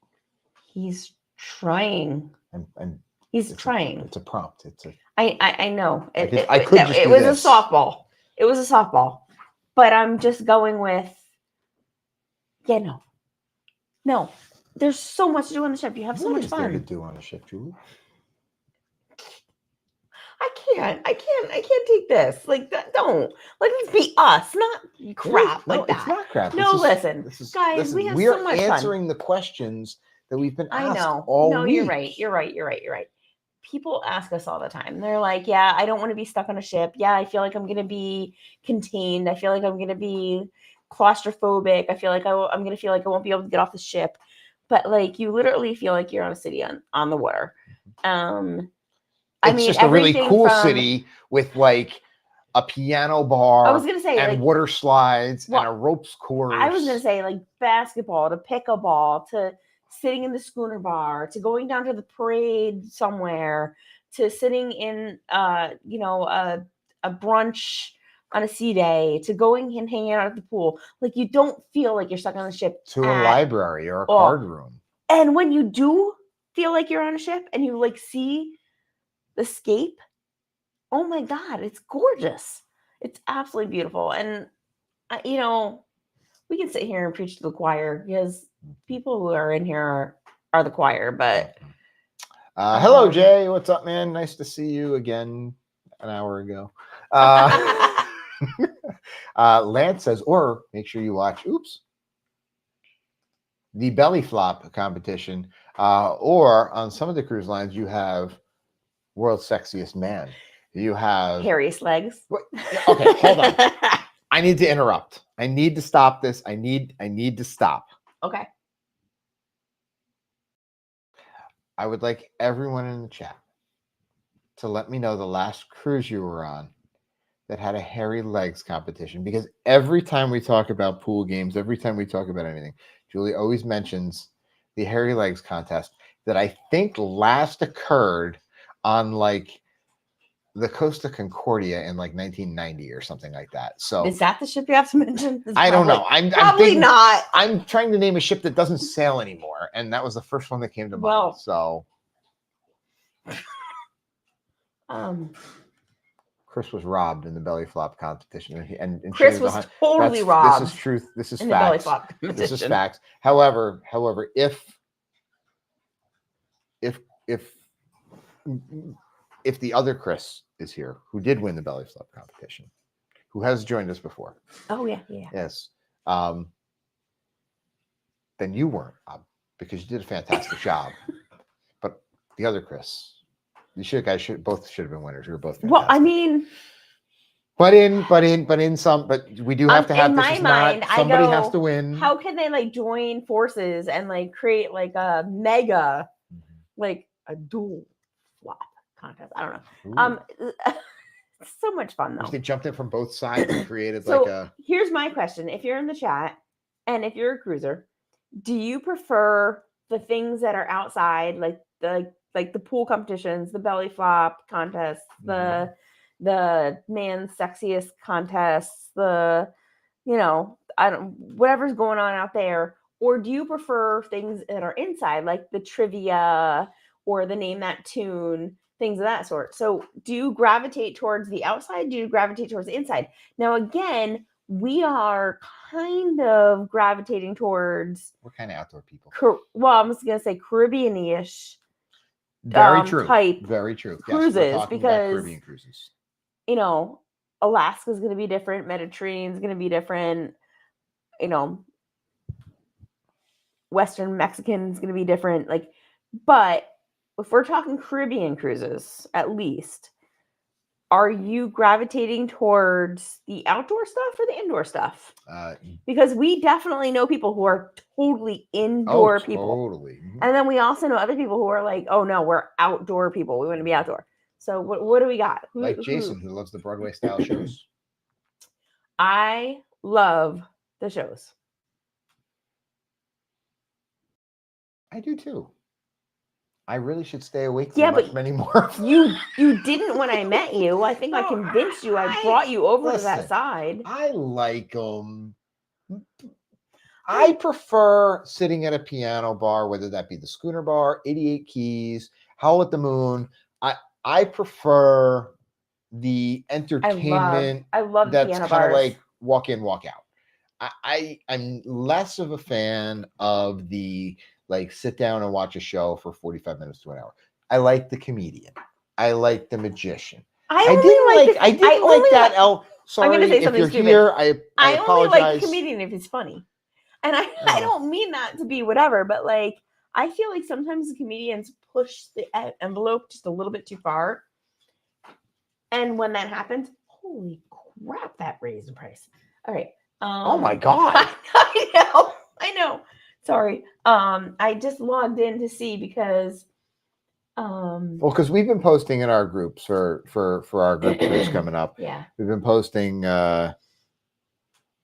Speaker 1: he's trying.
Speaker 2: And
Speaker 1: he's trying.
Speaker 2: It's a prompt. It's a.
Speaker 1: I know.
Speaker 2: I could just
Speaker 1: it was a softball. It was a softball. But I'm just going with. Yeah, no. There's so much to do on the ship. You have so much fun.
Speaker 2: What is there to do on a ship, Julie?
Speaker 1: I can't take this. Like that. Don't let this be us, not crap like that.
Speaker 2: It's not crap.
Speaker 1: No, listen, guys, we have so much fun.
Speaker 2: We're answering the questions that we've been asked.
Speaker 1: I know.
Speaker 2: All
Speaker 1: no,
Speaker 2: week.
Speaker 1: You're right. People ask us all the time. They're like, "Yeah, I don't want to be stuck on a ship. Yeah, I feel like I'm going to be contained. I feel like I'm going to be claustrophobic. I feel like I'm going to feel like I won't be able to get off the ship." But like, you literally feel like you're on a city on the water.
Speaker 2: It's just a really cool city with like a piano bar.
Speaker 1: I was gonna say,
Speaker 2: and
Speaker 1: like,
Speaker 2: water slides and a ropes course.
Speaker 1: I was gonna say like basketball to pickleball to sitting in the schooner bar to going down to the parade somewhere to sitting in a brunch on a sea day to going and hanging out at the pool. Like you don't feel like you're stuck on the ship.
Speaker 2: To a library or a card room.
Speaker 1: And when you do feel like you're on a ship and you like see the scape, oh my God, it's gorgeous. It's absolutely beautiful. And, we can sit here and preach to the choir because people who are in here are the choir. But
Speaker 2: hello, Jay. What's up, man? Nice to see you again an hour ago. Lance says, or make sure you watch, the belly flop competition. Or on some of the cruise lines, you have World's Sexiest Man. You have
Speaker 1: hairiest legs.
Speaker 2: Okay, hold on. I need to interrupt. I need to stop this. I need to stop.
Speaker 1: Okay.
Speaker 2: I would like everyone in the chat to let me know the last cruise you were on that had a hairy legs competition, because every time we talk about pool games, every time we talk about anything, Julie always mentions the hairy legs contest that I think last occurred on like the Costa Concordia in like 1990 or something like that. So
Speaker 1: Is that the ship you have to mention? It's
Speaker 2: I don't know.
Speaker 1: probably-
Speaker 2: I'm
Speaker 1: probably
Speaker 2: thinking,
Speaker 1: not.
Speaker 2: I'm trying to name a ship that doesn't sail anymore, and that was the first one that came to
Speaker 1: Well,
Speaker 2: mind. So Chris was robbed in the belly flop competition, and
Speaker 1: Chris
Speaker 2: Shane
Speaker 1: was totally robbed.
Speaker 2: This is truth. This is
Speaker 1: in the belly
Speaker 2: facts.
Speaker 1: flop competition.
Speaker 2: This is facts. However, if the other Chris is here, who did win the belly flop competition, who has joined us before,
Speaker 1: Oh yeah.
Speaker 2: yes, then you weren't robbed because you did a fantastic job. But the other Chris, both should have been winners. You were both fantastic.
Speaker 1: Well, I mean,
Speaker 2: but we do have to have
Speaker 1: in
Speaker 2: this.
Speaker 1: my
Speaker 2: Is
Speaker 1: mind,
Speaker 2: not
Speaker 1: I
Speaker 2: somebody
Speaker 1: go,
Speaker 2: has to win.
Speaker 1: how can they like join forces and like create like a mega, like a dual flop contest? I don't know. It's so much fun though.
Speaker 2: They jumped in from both sides and created
Speaker 1: So
Speaker 2: like a.
Speaker 1: here's my question: if you're in the chat and if you're a cruiser, do you prefer the things that are outside, like the pool competitions, the belly flop contests, the man's sexiest contests, the whatever's going on out there, or do you prefer things that are inside, like the trivia or the name that tune, things of that sort? So do you gravitate towards the outside? Do you gravitate towards the inside? Now again, we are kind of gravitating towards.
Speaker 2: We're kind of outdoor people.
Speaker 1: Well, I'm just gonna say Caribbean-ish.
Speaker 2: Very true.
Speaker 1: Type
Speaker 2: very true.
Speaker 1: Cruises,
Speaker 2: yes, we're talking
Speaker 1: because
Speaker 2: about Caribbean cruises.
Speaker 1: Alaska's gonna be different. Mediterranean's gonna be different. Western Mexican's gonna be different. But if we're talking Caribbean cruises, at least, are you gravitating towards the outdoor stuff or the indoor stuff? Because we definitely know people who are totally indoor people.
Speaker 2: Totally.
Speaker 1: And then we also know other people who are like, oh no, we're outdoor people. We want to be outdoor. So what do we got?
Speaker 2: Jason, who loves the Broadway style shows.
Speaker 1: I love the shows.
Speaker 2: I do too. I really should stay awake many more.
Speaker 1: You didn't when I met you. I think I convinced you. I brought you over to that side.
Speaker 2: I like them. I prefer sitting at a piano bar, whether that be the Schooner Bar, 88 Keys, Howl at the Moon. I prefer the entertainment.
Speaker 1: I love
Speaker 2: that's
Speaker 1: piano
Speaker 2: kind of
Speaker 1: bars.
Speaker 2: like walk in, walk out. I'm less of a fan of the like sit down and watch a show for 45 minutes to an hour. I like the comedian. I like the magician. I didn't like that. Sorry, I'm gonna say something stupid. Here, I apologize.
Speaker 1: Only like the comedian if he's funny, and I don't mean that to be whatever, but like I feel like sometimes the comedians push the envelope just a little bit too far, and when that happens, holy crap, that raised the price. All right.
Speaker 2: Oh my god.
Speaker 1: I know. Sorry. I just logged in to see because
Speaker 2: because we've been posting in our groups for our group cruise coming up.
Speaker 1: Yeah.
Speaker 2: We've been posting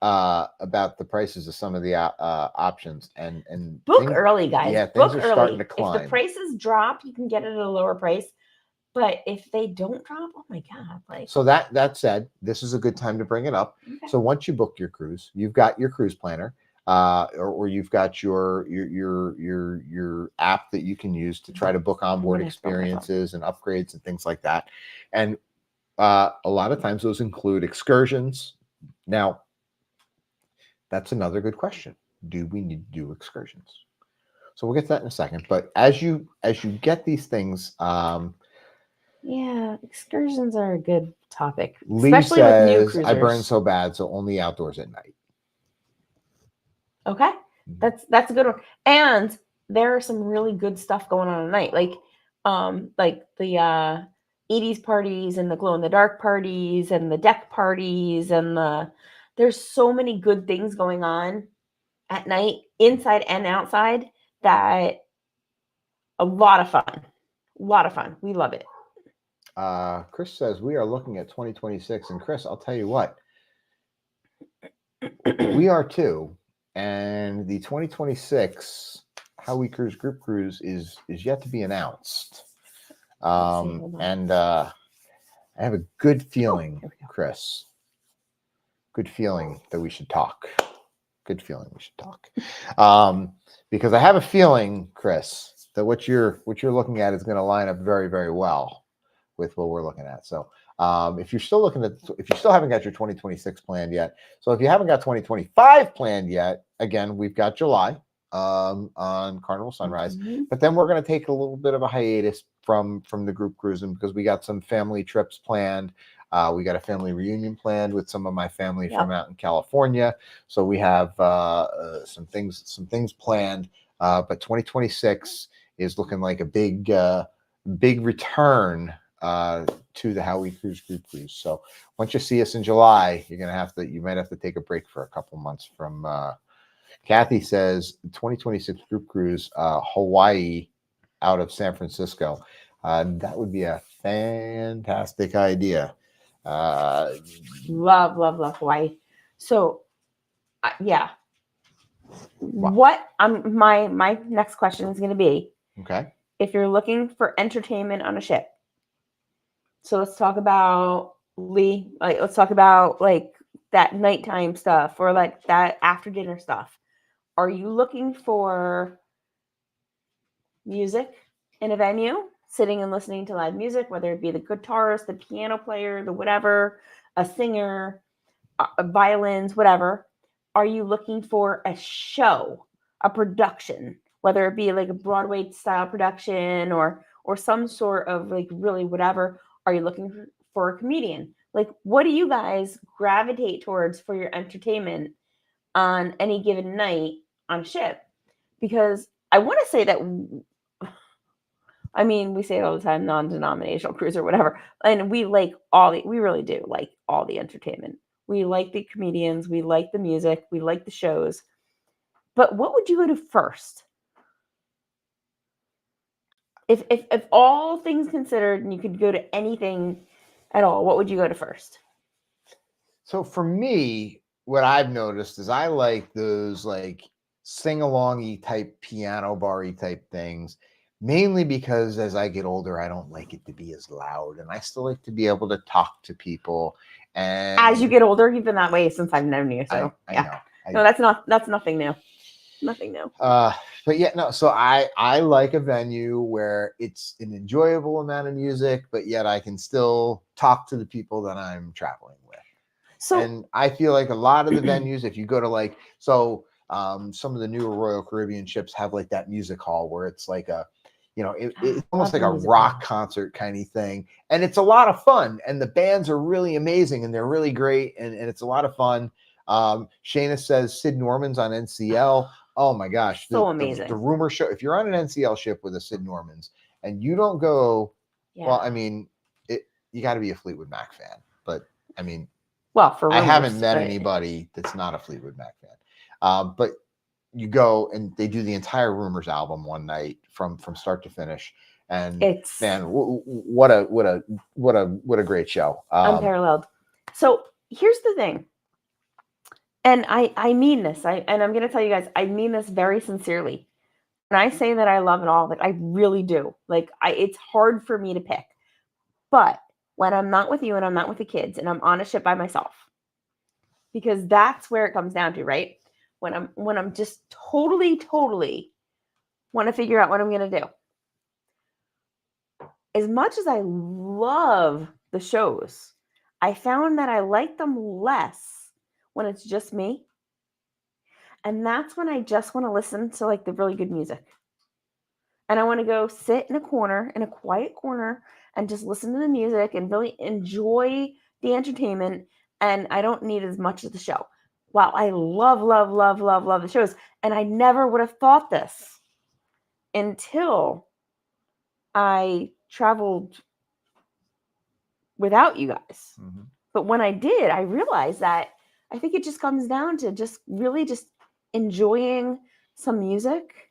Speaker 2: about the prices of some of the options and
Speaker 1: book early, guys.
Speaker 2: Yeah,
Speaker 1: book
Speaker 2: things are
Speaker 1: early.
Speaker 2: starting to climb.
Speaker 1: If the prices drop, you can get it at a lower price. But if they don't drop, oh my god!
Speaker 2: So that said, this is a good time to bring it up. Okay. So once you book your cruise, you've got your cruise planner, or you've got your app that you can use to try to book onboard experiences and upgrades and things like that. And a lot of times those include excursions. Now, that's another good question. Do we need to do excursions? So we'll get to that in a second. But as you get these things.
Speaker 1: Yeah, excursions are a good topic,
Speaker 2: Lee
Speaker 1: especially
Speaker 2: says,
Speaker 1: with new cruisers.
Speaker 2: I burn so bad, so only outdoors at night.
Speaker 1: Okay, that's a good one. And there are some really good stuff going on at night, like the 80s parties and the glow in the dark parties and the deck parties and there's so many good things going on at night, inside and outside, that a lot of fun. We love it.
Speaker 2: Chris says we are looking at 2026, and Chris, I'll tell you what, we are too. And the 2026 How We Cruise Group Cruise is yet to be announced. And I have a good
Speaker 1: Oh,
Speaker 2: feeling,
Speaker 1: here we go.
Speaker 2: Chris. Good feeling that we should talk. Good feeling we should talk. Because I have a feeling, Chris, that what you're looking at is going to line up very, very well with what we're looking at. So if you're still if you still haven't got your 2026 planned yet, so if you haven't got 2025 planned yet, again, we've got July on Carnival Sunrise, but then we're going to take a little bit of a hiatus from the group cruising because we got some family trips planned. We got a family reunion planned with some of my family from out in California, so we have some things planned. But 2026 is looking like a big return to the How We Cruise group cruise. So once you see us in July, you might have to take a break for a couple months from. Kathy says 2026 group cruise, Hawaii, out of San Francisco. That would be a fantastic idea.
Speaker 1: Love Hawaii. So, yeah.
Speaker 2: Wow.
Speaker 1: What my next question is going to be:
Speaker 2: Okay.
Speaker 1: if you're looking for entertainment on a ship, so let's talk about let's talk about like that nighttime stuff or like that after dinner stuff. Are you looking for music in a venue, sitting and listening to live music, whether it be the guitarist, the piano player, the whatever, a singer, violins, whatever? Are you looking for a show, a production, whether it be like a Broadway style production or some sort of like really whatever? Are you looking for a comedian? Like, what do you guys gravitate towards for your entertainment on any given night on a ship? Because I want to say that, I mean, we say it all the time, non-denominational cruise or whatever, and we really do like all the entertainment. We like the comedians, we like the music, we like the shows. But what would you go to first? If all things considered and you could go to anything at all, what would you go to first?
Speaker 2: So for me, what I've noticed is I like those like sing-alongy type piano bar-y type things, mainly because as I get older, I don't like it to be as loud, and I still like to be able to talk to people. And
Speaker 1: As you get older, you've been that way since I've known you. So
Speaker 2: I
Speaker 1: yeah,
Speaker 2: know.
Speaker 1: no, that's nothing new. Nothing new.
Speaker 2: But yeah, no. So I like a venue where it's an enjoyable amount of music, but yet I can still talk to the people that I'm traveling with.
Speaker 1: So,
Speaker 2: and I feel like a lot of the venues, if you go to some of the newer Royal Caribbean ships have like that music hall where it's like it's almost like a rock concert kind of thing. And it's a lot of fun. And the bands are really amazing and they're really great. And it's a lot of fun. Shayna says Sid Norman's on NCL. Oh my gosh.
Speaker 1: So amazing.
Speaker 2: The rumor show, if you're on an NCL ship with a Sid Norman's and you don't go, well, I mean, you got to be a Fleetwood Mac fan. But I mean,
Speaker 1: well, for rumors,
Speaker 2: I haven't met anybody that's not a Fleetwood Mac fan. But you go and they do the entire Rumors album one night from start to finish, and what a great show,
Speaker 1: unparalleled. So here's the thing, and I mean this, and I'm going to tell you guys, I mean this very sincerely. When I say that I love it all, like I really do. Like it's hard for me to pick, but when I'm not with you and I'm not with the kids and I'm on a ship by myself, because that's where it comes down to, right? When I'm just totally want to figure out what I'm going to do. As much as I love the shows, I found that I like them less when it's just me. And that's when I just want to listen to like the really good music. And I want to go sit in a quiet corner, and just listen to the music and really enjoy the entertainment. And I don't need as much of the show. Wow, I love the shows. And I never would have thought this until I traveled without you guys. Mm-hmm. But when I did, I realized that I think it just comes down to just really just enjoying some music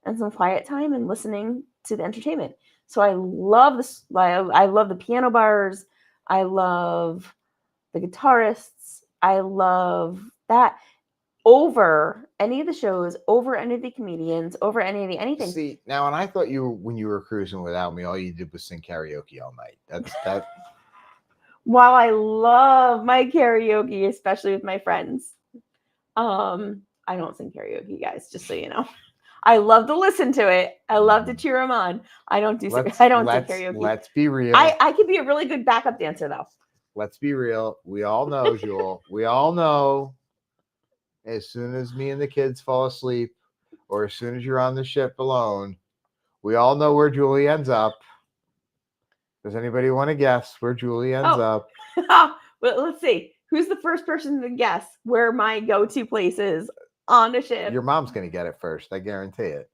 Speaker 1: and some quiet time and listening to the entertainment. So I love this. I love the piano bars. I love the guitarists. I love that over any of the shows, over any of the comedians, over any of the anything.
Speaker 2: See, now, and I thought when you were cruising without me, all you did was sing karaoke all night. That's that.
Speaker 1: while I love my karaoke, especially with my friends, I don't sing karaoke, guys, just so you know. I love to listen to it. I love to cheer them on. I don't do
Speaker 2: Let's
Speaker 1: I don't do
Speaker 2: let's
Speaker 1: karaoke.
Speaker 2: let's be real.
Speaker 1: I could be a really good backup dancer though.
Speaker 2: Let's be real. We all know, Jewel. We all know as soon as me and the kids fall asleep, or as soon as you're on the ship alone, we all know where Julie ends up. Does anybody want to guess where Julie ends up?
Speaker 1: Well, let's see. Who's the first person to guess where my go-to place is on a ship?
Speaker 2: Your mom's gonna get it first. I guarantee it.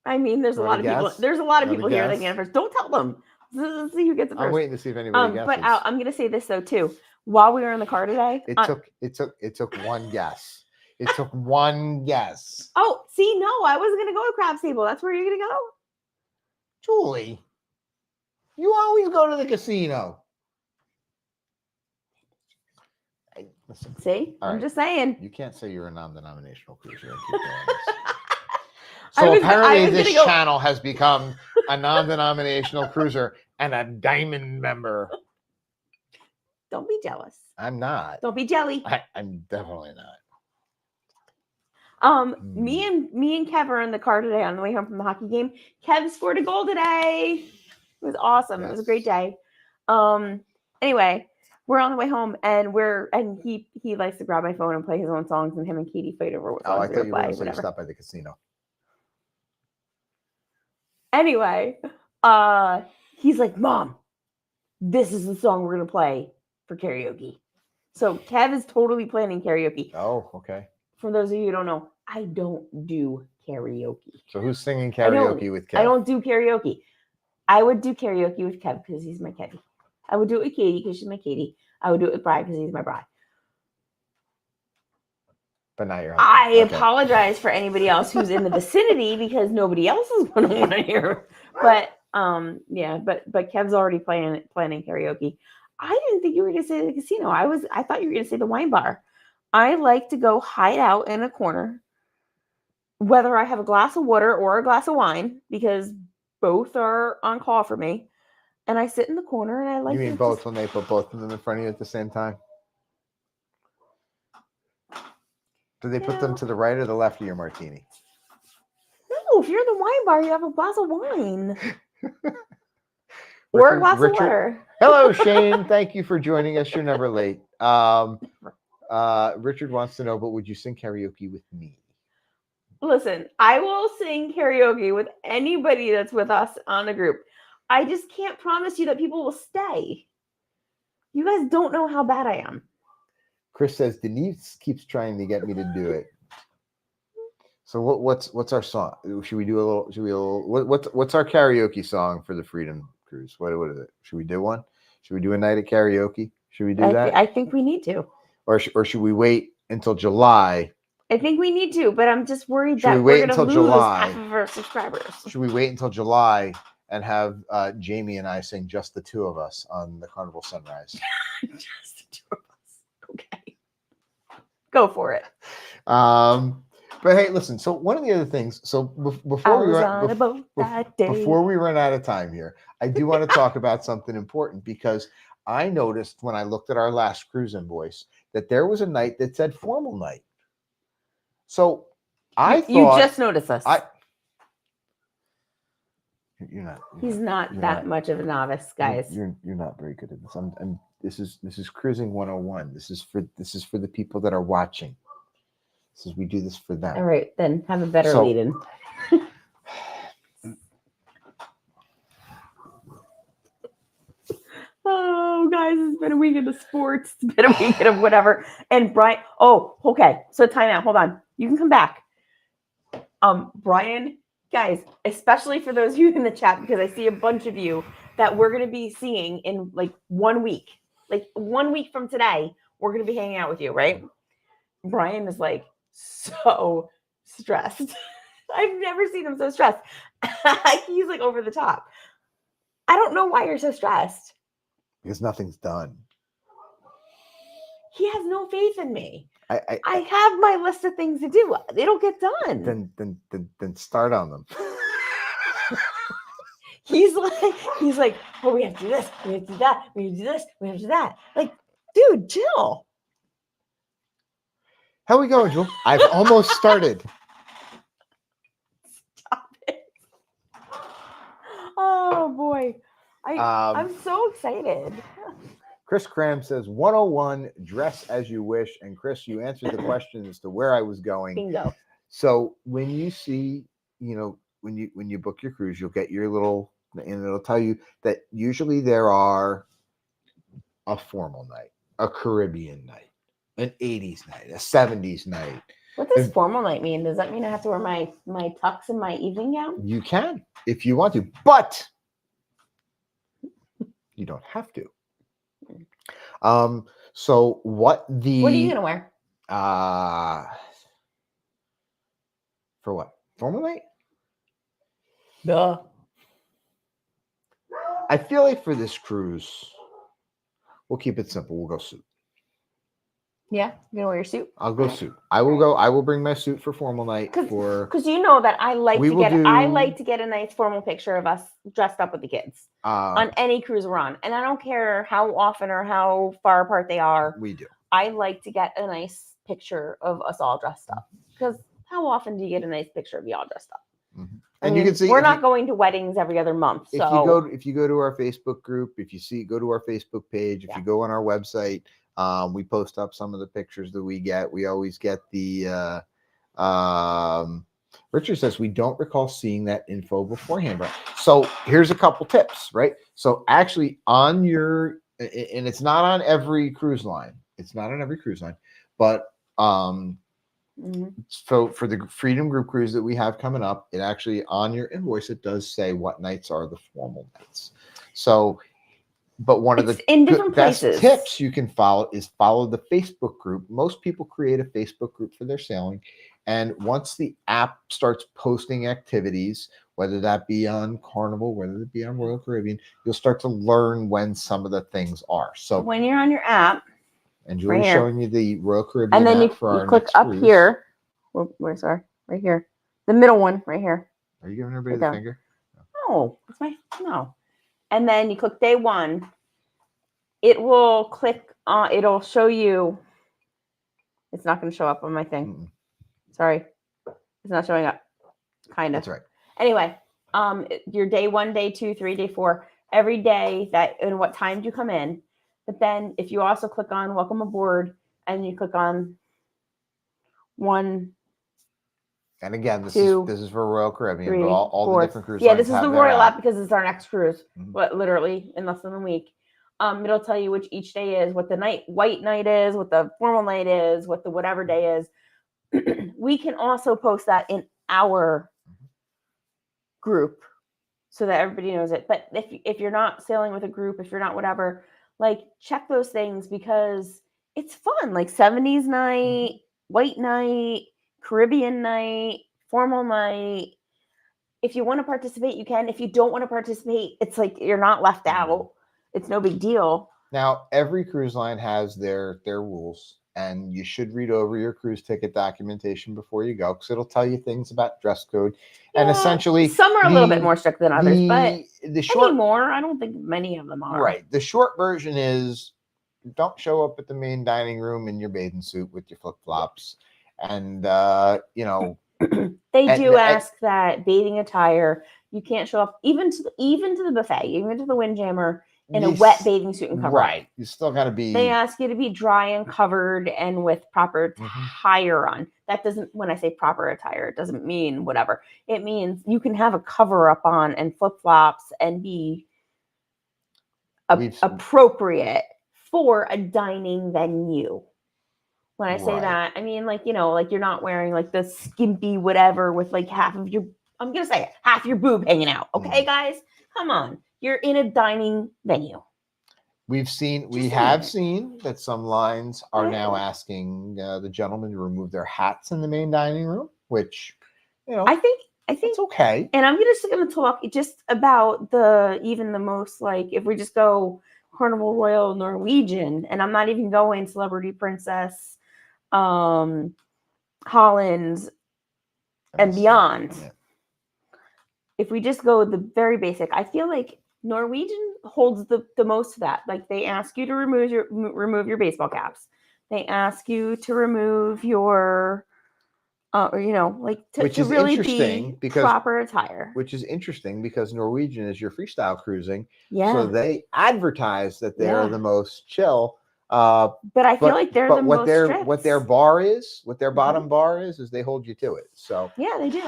Speaker 1: I mean, there's a
Speaker 2: You
Speaker 1: lot
Speaker 2: wanna
Speaker 1: of people.
Speaker 2: guess?
Speaker 1: There's a lot of
Speaker 2: You
Speaker 1: people
Speaker 2: wanna
Speaker 1: here that
Speaker 2: guess?
Speaker 1: get it first. Don't tell them. Let's see who gets it
Speaker 2: I'm
Speaker 1: first.
Speaker 2: waiting to see if anybody guesses.
Speaker 1: But I'm gonna say this though too. While we were in the car today,
Speaker 2: It took one guess. It took one guess.
Speaker 1: oh, see, no, I wasn't gonna go to Crab's Table. That's where you're gonna go.
Speaker 2: Julie, you always go to the casino. Listen,
Speaker 1: See,
Speaker 2: all
Speaker 1: I'm
Speaker 2: right.
Speaker 1: just saying.
Speaker 2: You can't say you're a non-denominational cruiser and keep doing this.
Speaker 1: I
Speaker 2: So
Speaker 1: was
Speaker 2: apparently this
Speaker 1: gonna go-
Speaker 2: channel has become a non-denominational cruiser and a diamond member.
Speaker 1: Don't be jealous.
Speaker 2: I'm not.
Speaker 1: Don't be jelly.
Speaker 2: I'm definitely not.
Speaker 1: Me and Kev are in the car today on the way home from the hockey game. Kev scored a goal today. It was awesome. It was a great day. Anyway, we're on the way home and he likes to grab my phone and play his own songs, and him and Katie fight over what songs
Speaker 2: I thought you were going to say
Speaker 1: whatever.
Speaker 2: stop by the casino.
Speaker 1: Anyway, he's like, Mom, this is the song we're gonna play for karaoke. So Kev is totally planning karaoke.
Speaker 2: Oh, okay.
Speaker 1: For those of you who don't know, I don't do karaoke.
Speaker 2: So who's singing karaoke with Kev?
Speaker 1: I don't do karaoke. I would do karaoke with Kev because he's my Kevy. I would do it with Katie because she's my Katie. I would do it with Brian because he's my Brian.
Speaker 2: But not your
Speaker 1: husband. I apologize for anybody else who's in the vicinity because nobody else is going to want to hear. But but Kev's already planning karaoke. I didn't think you were going to say the casino. I thought you were going to say the wine bar. I like to go hide out in a corner, whether I have a glass of water or a glass of wine, because both are on call for me. And I sit in the corner and I like.
Speaker 2: You mean both when they put both of them in front of you at the same time? Do they put them to the right or the left of your martini?
Speaker 1: No, if you're in the wine bar, you have a glass of wine. Or a glass of water.
Speaker 2: Hello, Shane. Thank you for joining us. You're never late. Richard wants to know, but would you sing karaoke with me?
Speaker 1: Listen, I will sing karaoke with anybody that's with us on a group. I just can't promise you that people will stay. You guys don't know how bad I am.
Speaker 2: Chris says Denise keeps trying to get me to do it. So what's our song? Should we do a little? What's our karaoke song for the Freedom Cruise? What is it? Should we do one? Should we do a night of karaoke? Should we do that?
Speaker 1: I think we need to.
Speaker 2: Or should we wait until July?
Speaker 1: I think we need to, but I'm just worried that we're going to lose half of our subscribers.
Speaker 2: Should we wait until July and have Jamie and I sing just the two of us on the Carnival Sunrise?
Speaker 1: Just the two of us. Okay. Go for it.
Speaker 2: But hey, listen. So one of the other things. So before we run out of time here, I do want to talk about something important because I noticed when I looked at our last cruise invoice that there was a night that said formal night. So I thought
Speaker 1: you just noticed us.
Speaker 2: You're not.
Speaker 1: He's not that much of a novice, guys.
Speaker 2: You're not very good at this. This is cruising 101. This is for the people that are watching. We do this for them.
Speaker 1: All right, then have a better lead in. Oh, guys, it's been a weekend of sports. It's been a weekend of whatever. And Brian, okay. So time out. Hold on. You can come back. Brian, guys, especially for those of you in the chat, because I see a bunch of you that we're going to be seeing in like 1 week. Like 1 week from today, we're going to be hanging out with you, right? Brian is like so stressed. I've never seen him so stressed. He's like over the top. I don't know why you're so stressed.
Speaker 2: Because nothing's done.
Speaker 1: He has no faith in me.
Speaker 2: I
Speaker 1: have my list of things to do. It'll get done.
Speaker 2: Then start on them.
Speaker 1: He's like, oh, we have to do this, we have to do that, we have to do this, we have to do that. Like, dude, chill.
Speaker 2: How we going, Jewel? I've almost started.
Speaker 1: Stop it. Oh boy. I'm so excited.
Speaker 2: Chris Cram says 101, dress as you wish. And Chris, you answered the question as to where I was going.
Speaker 1: Bingo.
Speaker 2: So when you see, when you book your cruise, you'll get your little, and it'll tell you that usually there are a formal night, a Caribbean night, an 80s night, a 70s night.
Speaker 1: What does formal night mean? Does that mean I have to wear my tux and my evening gown?
Speaker 2: You can if you want to, but you don't have to. So what are
Speaker 1: you gonna wear?
Speaker 2: For what? Formal night?
Speaker 1: Duh.
Speaker 2: I feel like for this cruise, we'll keep it simple. We'll go suit.
Speaker 1: Yeah, you gonna wear your suit?
Speaker 2: I'll go suit. I will bring my suit for formal night.
Speaker 1: Because you know that I like to get a nice formal picture of us dressed up with the kids on any cruise we're on, and I don't care how often or how far apart they are.
Speaker 2: We do.
Speaker 1: I like to get a nice picture of us all dressed up, because how often do you get a nice picture of you all dressed up?
Speaker 2: Mm-hmm.
Speaker 1: And you can see we're not going to weddings every other month. So
Speaker 2: if you go to our Facebook group, go to our Facebook page, if you go on our website, we post up some of the pictures that we get. We always get the Richard says we don't recall seeing that info beforehand. Right? So here's a couple tips, right? So actually on your, and it's not on every cruise line. It's not on every cruise line, but so for the Freedom Group cruise that we have coming up, it actually on your invoice, it does say what nights are the formal nights. So, but one of the best tips you can follow is follow the Facebook group. Most people create a Facebook group for their sailing. And once the app starts posting activities, whether that be on Carnival, whether it be on Royal Caribbean, you'll start to learn when some of the things are. So
Speaker 1: when you're on your app,
Speaker 2: and Julie's showing you the Royal Caribbean
Speaker 1: and then
Speaker 2: app for our
Speaker 1: click
Speaker 2: next
Speaker 1: up
Speaker 2: cruise.
Speaker 1: here. Where's right here, the middle one right here.
Speaker 2: Are you giving everybody the finger?
Speaker 1: No, it's no. And then you click day one. It will click on. It'll show you. It's not going to show up on my thing. Mm-mm. Sorry, it's not showing up. Kind of.
Speaker 2: That's right.
Speaker 1: Anyway, your day 1, day 2, 3, day 4, every day that and what time do you come in. But then if you also click on welcome aboard and you click on 1.
Speaker 2: And again, this is for Royal Caribbean,
Speaker 1: 3,
Speaker 2: but all
Speaker 1: 4.
Speaker 2: the different cruise
Speaker 1: lines.
Speaker 2: Yeah,
Speaker 1: this is the Royal app because it's our next cruise. But literally in less than a week. It'll tell you which each day is, what the white night is, what the formal night is, what the whatever day is. We can also post that in our group so that everybody knows it. But if you're not sailing with a group, if you're not whatever, like check those things because it's fun. Like 70s night, white night, Caribbean night, formal night. If you want to participate, you can. If you don't want to participate, it's like you're not left out. It's no big deal.
Speaker 2: Now, every cruise line has their rules, and you should read over your cruise ticket documentation before you go because it'll tell you things about dress code. Yeah, and essentially,
Speaker 1: some are a little bit more strict than others, but anymore, I don't think many of them are.
Speaker 2: Right. The short version is don't show up at the main dining room in your bathing suit with your flip-flops. And,
Speaker 1: they do ask that bathing attire, you can't show up even to the buffet, even to the Windjammer in a wet bathing suit and cover.
Speaker 2: Right. You still got to be.
Speaker 1: They ask you to be dry and covered and with proper attire on. That doesn't, when I say proper attire, it doesn't mean whatever. It means you can have a cover up on and flip flops and be appropriate for a dining venue. When I say that, I mean like you're not wearing like the skimpy whatever with like half of your. I'm gonna say it, half your boob hanging out. Okay, guys, come on. You're in a dining venue.
Speaker 2: We have seen that some lines are now asking the gentlemen to remove their hats in the main dining room, which,
Speaker 1: I think
Speaker 2: it's okay.
Speaker 1: And I'm just going to talk just about the most, like, if we just go Carnival, Royal, Norwegian, and I'm not even going Celebrity Princess, Holland, and beyond. Yeah. if we just go the very basic, I feel like Norwegian holds the most of that. Like they ask you to remove your baseball caps. They ask you to remove your or like
Speaker 2: Which
Speaker 1: to
Speaker 2: is
Speaker 1: really
Speaker 2: interesting
Speaker 1: be
Speaker 2: because
Speaker 1: proper attire.
Speaker 2: which is interesting because Norwegian is your freestyle cruising, so
Speaker 1: Yeah.
Speaker 2: they advertise that they are
Speaker 1: Yeah.
Speaker 2: the most chill. Uh,
Speaker 1: But I feel
Speaker 2: but
Speaker 1: like they're the
Speaker 2: but what
Speaker 1: most
Speaker 2: their
Speaker 1: strict.
Speaker 2: what their bar is, what their
Speaker 1: Mhm.
Speaker 2: bottom bar is they hold you to it. So
Speaker 1: Yeah, they do.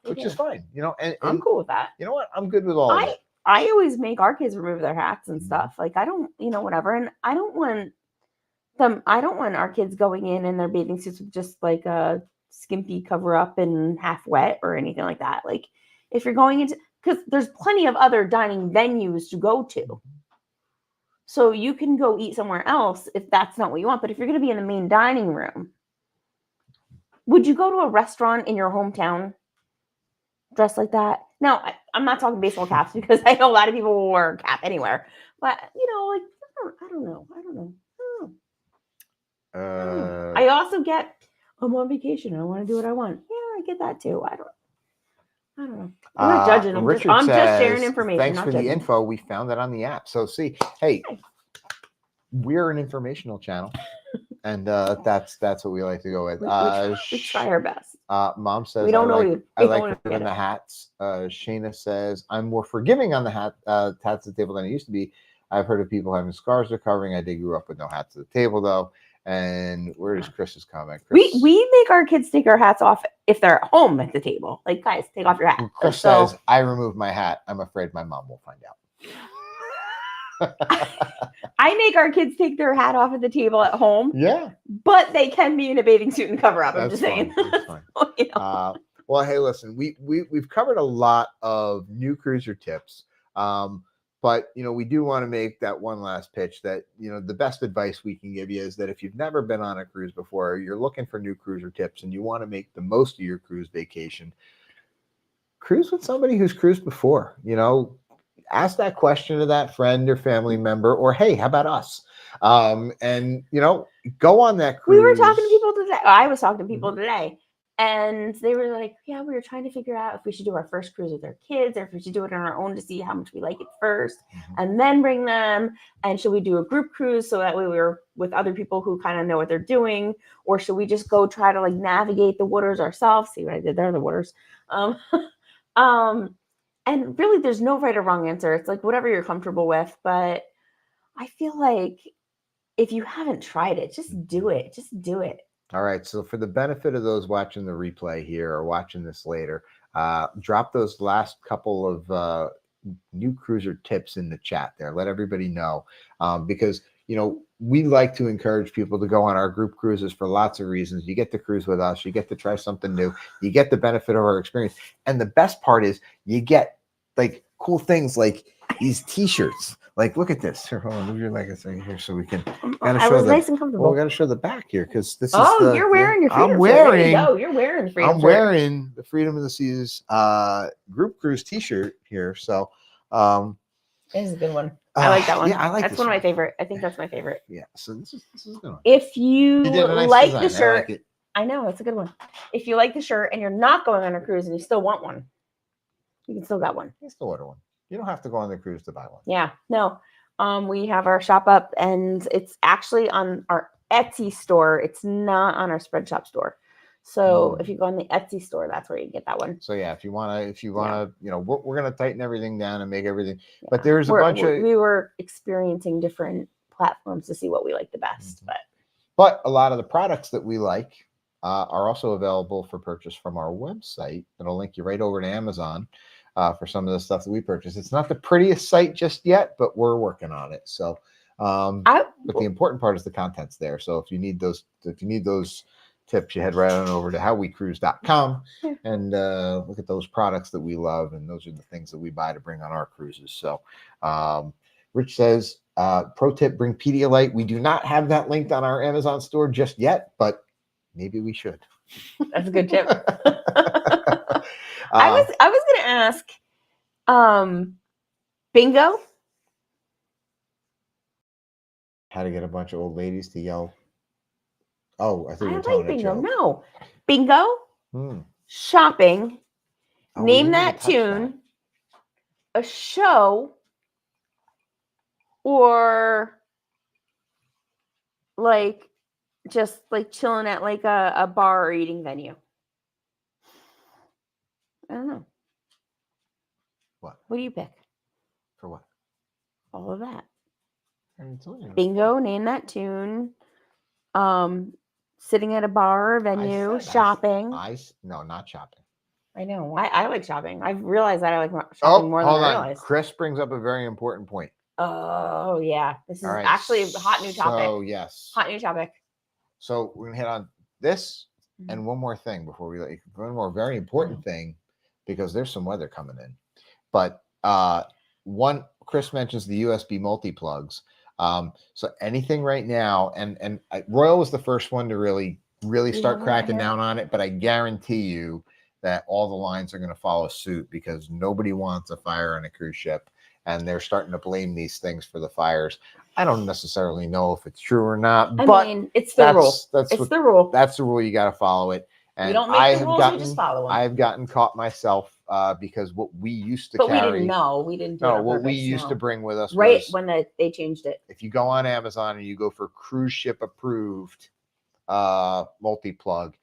Speaker 1: They
Speaker 2: which is
Speaker 1: do.
Speaker 2: fine,
Speaker 1: I'm
Speaker 2: and
Speaker 1: cool with that.
Speaker 2: you know what? I'm good with all of
Speaker 1: I
Speaker 2: it.
Speaker 1: I always make our kids remove their hats and
Speaker 2: Mhm.
Speaker 1: stuff. Like I don't, whatever. And I don't want our kids going in their bathing suits with just like a skimpy cover up and half wet or anything like that. Like if you're going into, because there's plenty of other dining venues to go to. So you can go eat somewhere else if that's not what you want. But if you're going to be in the main dining room, would you go to a restaurant in your hometown dressed like that? Now, I'm not talking baseball caps because I know a lot of people will wear a cap anywhere. But like I don't know. I don't know. I also get I'm on vacation. I want to do what I want. Yeah, I get that too. I don't know. I'm not judging.
Speaker 2: Richard
Speaker 1: I'm just sharing
Speaker 2: says,
Speaker 1: information.
Speaker 2: thanks
Speaker 1: Not
Speaker 2: for the
Speaker 1: judging.
Speaker 2: info. We found it on the app. So see, hey, we're an informational channel, and that's what we like to go with.
Speaker 1: We try our best.
Speaker 2: Mom says,
Speaker 1: We don't know you.
Speaker 2: I like removing the hats. Shayna says, I'm more forgiving on the hats at the table than I used to be. I've heard of people having scars recovering. I did grow up with no hats at the table though. And where is Chris's comment? Chris,
Speaker 1: we make our kids take our hats off if they're at home at the table. Like, guys, take off your hat.
Speaker 2: Chris says, I removed my hat. I'm afraid my mom will find out.
Speaker 1: I make our kids take their hat off at the table at home.
Speaker 2: Yeah.
Speaker 1: But they can be in a bathing suit and cover up. I'm just saying.
Speaker 2: That's fine. Well, hey, listen, we've covered a lot of new cruiser tips. But we do want to make that one last pitch that the best advice we can give you is that if you've never been on a cruise before, you're looking for new cruiser tips and you want to make the most of your cruise vacation, cruise with somebody who's cruised before. Ask that question to that friend or family member, or hey, how about us? And go on that cruise.
Speaker 1: We were talking to people today. I was talking to people today, and they were like, yeah, we were trying to figure out if we should do our first cruise with our kids or if we should do it on our own to see how much we like it first and then bring them. And should we do a group cruise so that way we're with other people who kind of know what they're doing, or should we just go try to like navigate the waters ourselves? See what I did there, the waters. And really there's no right or wrong answer. It's like whatever you're comfortable with. But I feel like if you haven't tried it, just do it. Just do it.
Speaker 2: All right. So for the benefit of those watching the replay here or watching this later, drop those last couple of new cruiser tips in the chat there. Let everybody know because, we like to encourage people to go on our group cruises for lots of reasons. You get to cruise with us. You get to try something new. You get the benefit of our experience. And the best part is you get like cool things like these T-shirts. Like, look at this. Here, hold on. Move your leg a second here so we can.
Speaker 1: I was nice and comfortable.
Speaker 2: Well, we got to show the back here because this is.
Speaker 1: You're wearing your freedom.
Speaker 2: I'm wearing.
Speaker 1: You're wearing the freedom.
Speaker 2: I'm wearing the Freedom of the Seas group cruise T-shirt here. So,
Speaker 1: this is a good one. I like that one.
Speaker 2: Yeah, I like.
Speaker 1: That's one of my favorite. I think that's my favorite.
Speaker 2: Yeah. So this is a good one.
Speaker 1: If you
Speaker 2: nice
Speaker 1: like
Speaker 2: design.
Speaker 1: the shirt,
Speaker 2: I like it.
Speaker 1: I know it's a good one. If you like the shirt and you're not going on a cruise and you still want one, you can still get one.
Speaker 2: You can still order one. You don't have to go on the cruise to buy one.
Speaker 1: Yeah. No. We have our shop up, and it's actually on our Etsy store. It's not on our Spread Shop store. So if you go on the Etsy store, that's where you get that one.
Speaker 2: So yeah, if you wanna, we're gonna tighten everything down and make everything. Yeah. But there's a bunch of.
Speaker 1: We were experiencing different platforms to see what we like the best,
Speaker 2: but a lot of the products that we like are also available for purchase from our website. It'll link you right over to Amazon for some of the stuff that we purchase. It's not the prettiest site just yet, but we're working on it. So, but the important part is the content's there. So if you need those tips, you head right on over to howwecruise.com and look at those products that we love, and those are the things that we buy to bring on our cruises. So Rich says, pro tip, bring Pedialyte. We do not have that linked on our Amazon store just yet, but maybe we should.
Speaker 1: That's a good tip. I was gonna ask bingo,
Speaker 2: how to get a bunch of old ladies to yell. Oh, I thought you were
Speaker 1: telling
Speaker 2: bingo.
Speaker 1: No, bingo, shopping,
Speaker 2: Oh, we
Speaker 1: Name
Speaker 2: didn't even
Speaker 1: that
Speaker 2: touch
Speaker 1: tune, a show, or like just like chilling at like a bar or eating venue. I don't know.
Speaker 2: What?
Speaker 1: What do you pick?
Speaker 2: For what?
Speaker 1: All of that.
Speaker 2: I already told you.
Speaker 1: Bingo, name that tune. Sitting at a bar or venue, shopping.
Speaker 2: No, not shopping.
Speaker 1: I know. I like shopping. I've realized that I like shopping
Speaker 2: Oh,
Speaker 1: more than
Speaker 2: hold
Speaker 1: I
Speaker 2: on.
Speaker 1: realized.
Speaker 2: Chris brings up a very important point.
Speaker 1: Oh yeah, this
Speaker 2: All
Speaker 1: is
Speaker 2: right.
Speaker 1: actually a hot new topic.
Speaker 2: So yes.
Speaker 1: Hot new topic.
Speaker 2: So we're gonna hit on this and one more thing before we like one more very important thing, because there's some weather coming in. But one, Chris mentions the USB multi-plugs. So anything right now, and Royal was the first one to really start cracking down on it, but I guarantee you that all the lines are going to follow suit, because nobody wants a fire on a cruise ship, and they're starting to blame these things for the fires. I don't necessarily know if it's true or not, but
Speaker 1: I mean, it's the rule. It's the rule.
Speaker 2: That's the rule. You got to follow it. And
Speaker 1: we don't make the rules; we just follow them.
Speaker 2: I've gotten caught myself because what we used to
Speaker 1: carry.
Speaker 2: But
Speaker 1: we didn't know. We didn't do
Speaker 2: no,
Speaker 1: it on
Speaker 2: what
Speaker 1: purpose,
Speaker 2: we used to bring with us
Speaker 1: right
Speaker 2: was,
Speaker 1: when they changed it.
Speaker 2: if you go on Amazon and you go for cruise ship approved multi-plug,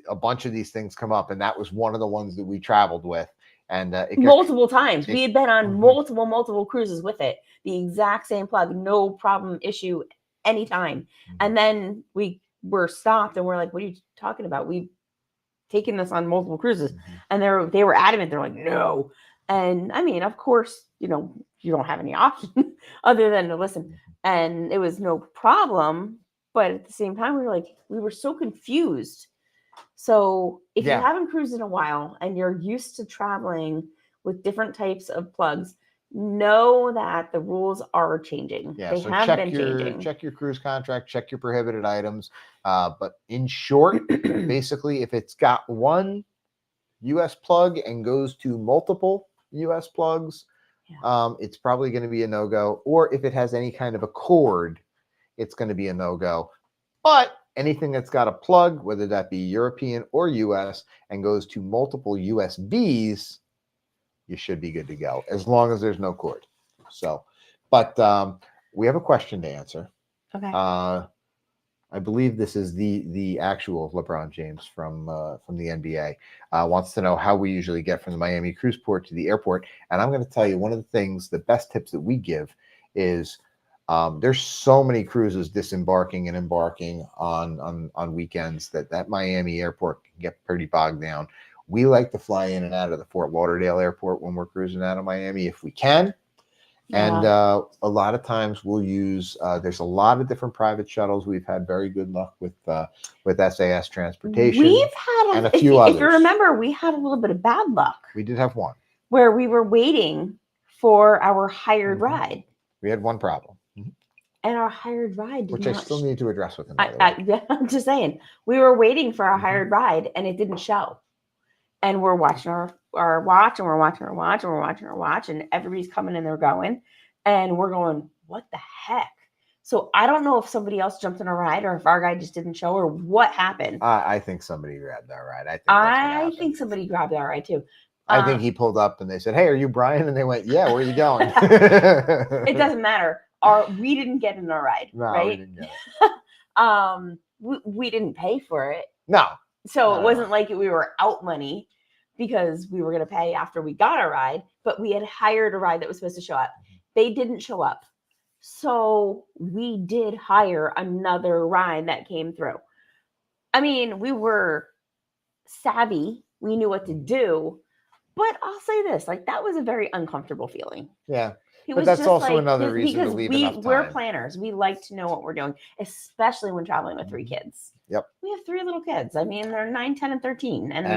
Speaker 2: a bunch of these things come up, and that was one of the ones that we traveled with. And
Speaker 1: multiple times. We had been on multiple cruises with it. The exact same plug, no problem, issue, anytime. And then we were stopped and we're like, what are you talking about? We've taken this on multiple cruises. And they were adamant. They're like, no. And I mean, of course, you don't have any option other than to listen. And it was no problem. But at the same time, we were so confused. So if you haven't cruised in a while and you're used to traveling with different types of plugs, know that the rules are changing.
Speaker 2: Yeah,
Speaker 1: they
Speaker 2: so
Speaker 1: have been changing.
Speaker 2: Check your cruise contract, check your prohibited items. But in short, basically, if it's got one US plug and goes to multiple US plugs, it's probably going to be a no-go. Or if it has any kind of a cord, it's going to be a no-go. But anything that's got a plug, whether that be European or US, and goes to multiple USBs, you should be good to go, as long as there's no cord. So, but we have a question to answer.
Speaker 1: Okay.
Speaker 2: I believe this is the actual LeBron James from the NBA. Wants to know how we usually get from the Miami cruise port to the airport. And I'm going to tell you, one of the things, the best tips that we give is, there's so many cruises disembarking and embarking on weekends that Miami airport can get pretty bogged down. We like to fly in and out of the Fort Lauderdale airport when we're cruising out of Miami if we can. Yeah. And a lot of times we'll use, there's a lot of different private shuttles. We've had very good luck with SAS transportation.
Speaker 1: We've had
Speaker 2: and a few others.
Speaker 1: If you remember, we had a little bit of bad luck.
Speaker 2: We did have one.
Speaker 1: Where we were waiting for our hired ride.
Speaker 2: We had one problem.
Speaker 1: And our hired ride
Speaker 2: which I still need to address with him.
Speaker 1: I'm just saying, we were waiting for our hired ride and it didn't show. And we're watching our watch, and we're watching our watch, and we're watching our watch, and everybody's coming and they're going. And we're going, what the heck? So I don't know if somebody else jumped in a ride or if our guy just didn't show or what happened.
Speaker 2: I think somebody grabbed that ride.
Speaker 1: I think somebody grabbed that ride too.
Speaker 2: I think he pulled up and they said, hey, are you Brian? And they went, yeah, where are you going?
Speaker 1: It doesn't matter. We didn't get in our ride, right?
Speaker 2: We didn't get it.
Speaker 1: We didn't pay for it.
Speaker 2: No.
Speaker 1: So it wasn't like we were out money because we were going to pay after we got our ride, but we had hired a ride that was supposed to show up. They didn't show up. So we did hire another ride that came through. I mean, we were savvy. We knew what to do. But I'll say this, that was a very uncomfortable feeling.
Speaker 2: Yeah. But that's also another reason to leave enough time.
Speaker 1: We're planners. We like to know what we're doing, especially when traveling with 3 kids.
Speaker 2: Yep.
Speaker 1: We have 3 little kids. I mean, they're 9, 10, and 13. And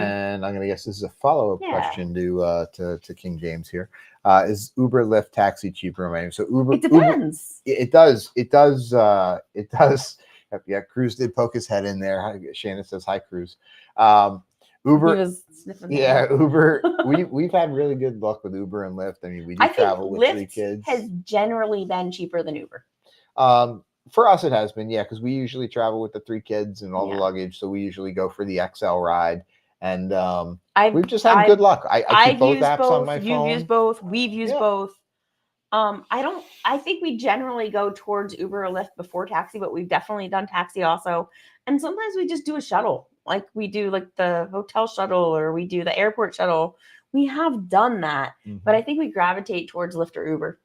Speaker 2: I'm going to guess this is a follow-up question to King James here. Is Uber, Lyft, taxi cheaper in Miami? So Uber.
Speaker 1: It depends.
Speaker 2: It does. It does. Yeah, Cruz did poke his head in there. Shannon says, hi, Cruz. Uber,
Speaker 1: he was sniffing
Speaker 2: Uber. We've had really good luck with Uber and Lyft. I mean, we do travel with
Speaker 1: Lyft
Speaker 2: 3 kids.
Speaker 1: Has generally been cheaper than Uber.
Speaker 2: For us, it has been, because we usually travel with the 3 kids and all the luggage, so we usually go for the XL ride. And
Speaker 1: I've
Speaker 2: we've just had good luck. I keep
Speaker 1: I've
Speaker 2: both
Speaker 1: used
Speaker 2: apps
Speaker 1: both.
Speaker 2: on my
Speaker 1: You've
Speaker 2: phone.
Speaker 1: used both. We've used
Speaker 2: Yeah.
Speaker 1: both. I think we generally go towards Uber or Lyft before taxi, but we've definitely done taxi also. And sometimes we just do a shuttle, like we do like the hotel shuttle or we do the airport shuttle. We have done that, but I think we gravitate towards Lyft or Uber.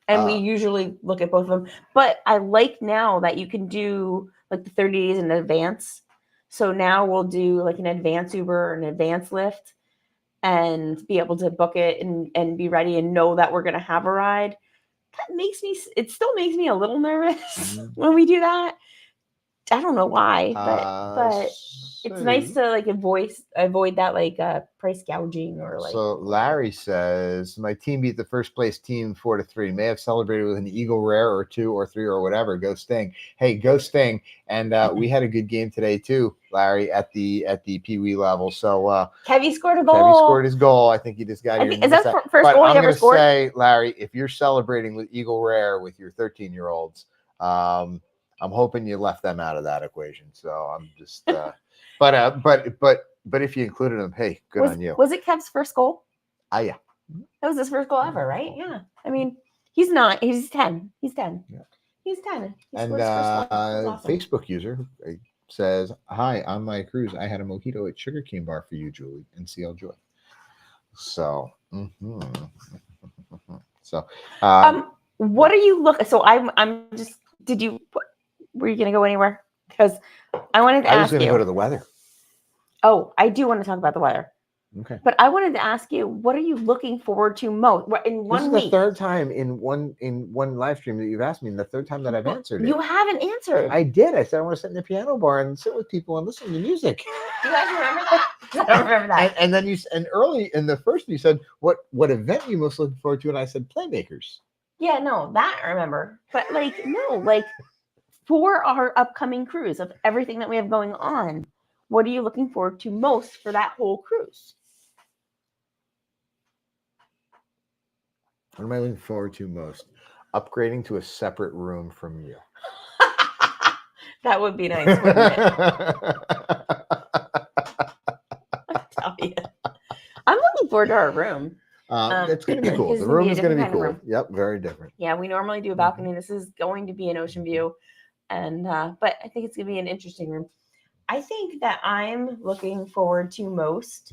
Speaker 1: And we usually look at both of them. But I like now that you can do like the 30 days in advance. So now we'll do like an advance Uber or an advance Lyft and be able to book it and be ready and know that we're going to have a ride. That makes me, it still makes me a little nervous when we do that. I don't know why, but it's nice to like avoid that like price gouging or like.
Speaker 2: So Larry says my team beat the first place team 4-3. May have celebrated with an Eagle Rare or 2 or 3 or whatever. Go Sting! Hey, go Sting! And we had a good game today too, Larry, at the Pee Wee level. So
Speaker 1: Kevy scored a goal.
Speaker 2: Kevy scored his goal. I think he just got here.
Speaker 1: Is that first goal he ever scored?
Speaker 2: Say, Larry, if you're celebrating with Eagle Rare with your 13-year-olds, I'm hoping you left them out of that equation. So I'm just, but if you included them, hey, good on you.
Speaker 1: Was it Kev's first goal?
Speaker 2: Yeah.
Speaker 1: That was his first goal ever, right? Yeah. I mean, he's 10. He's 10.
Speaker 2: Yeah.
Speaker 1: He's 10. He
Speaker 2: And
Speaker 1: awesome.
Speaker 2: Facebook user says, "Hi, on my cruise, I had a mojito at Sugar Cane Bar for you, Julie, and CL Joy." So, so,
Speaker 1: what are you looking? So I'm just. Did you? Were you going to go anywhere? Because I wanted to ask you.
Speaker 2: I was going to go to the weather.
Speaker 1: Oh, I do want to talk about the weather.
Speaker 2: Okay.
Speaker 1: But I wanted to ask you, what are you looking forward to most in 1 week?
Speaker 2: This is the third time in one live stream that you've asked me, and the third time that I've answered it.
Speaker 1: You haven't answered.
Speaker 2: I did. I said I want to sit in the piano bar and sit with people and listen to music.
Speaker 1: Do you guys remember that? I don't remember that.
Speaker 2: And then early in the first, you said what event are you most looking forward to, and I said Playmakers.
Speaker 1: Yeah, no, that I remember. But for our upcoming cruise of everything that we have going on, what are you looking forward to most for that whole cruise?
Speaker 2: What am I looking forward to most? Upgrading to a separate room from you.
Speaker 1: That would be nice, wouldn't it? I tell you. I'm looking forward to our room.
Speaker 2: It's going to be cool. The room is going to be cool.
Speaker 1: Room.
Speaker 2: Yep, very different.
Speaker 1: Yeah, we normally do a balcony. This is going to be an ocean view. And but I think it's going to be an interesting room. I think that I'm looking forward to most.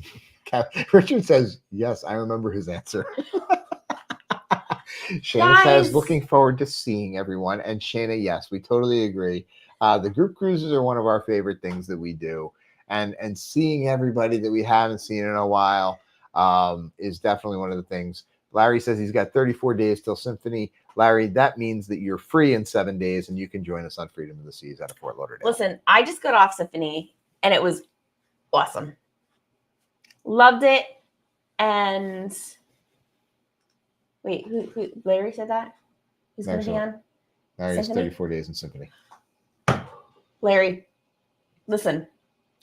Speaker 2: Richard says, yes, I remember his answer. Shana says, looking forward to seeing everyone. And Shana, yes, we totally agree. The group cruises are one of our favorite things that we do. And seeing everybody that we haven't seen in a while is definitely one of the things. Larry says he's got 34 days till Symphony. Larry, that means that you're free in 7 days and you can join us on Freedom of the Seas out of Fort Lauderdale.
Speaker 1: Listen, I just got off Symphony and it was awesome. Loved it. And wait, who Larry said that? Who's going to be on?
Speaker 2: Larry's 34 days in Symphony.
Speaker 1: Larry, listen.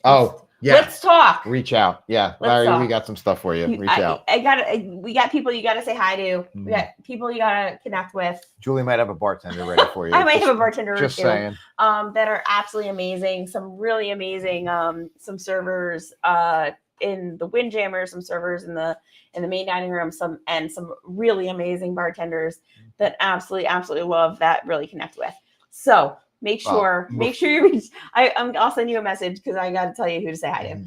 Speaker 2: Oh, yeah.
Speaker 1: Let's talk.
Speaker 2: Reach out. Yeah, Larry, we got some stuff for you. Reach out.
Speaker 1: We got people you got to say hi to. We got people you got to connect with.
Speaker 2: Julie might have a bartender ready for you.
Speaker 1: I might have a bartender
Speaker 2: just
Speaker 1: too,
Speaker 2: saying.
Speaker 1: That are absolutely amazing. Some really amazing some servers in the Windjammer, some servers in the main dining room, some really amazing bartenders that absolutely love that really connect with. So make sure you reach. I'll send you a message because I got to tell you who to say hi to.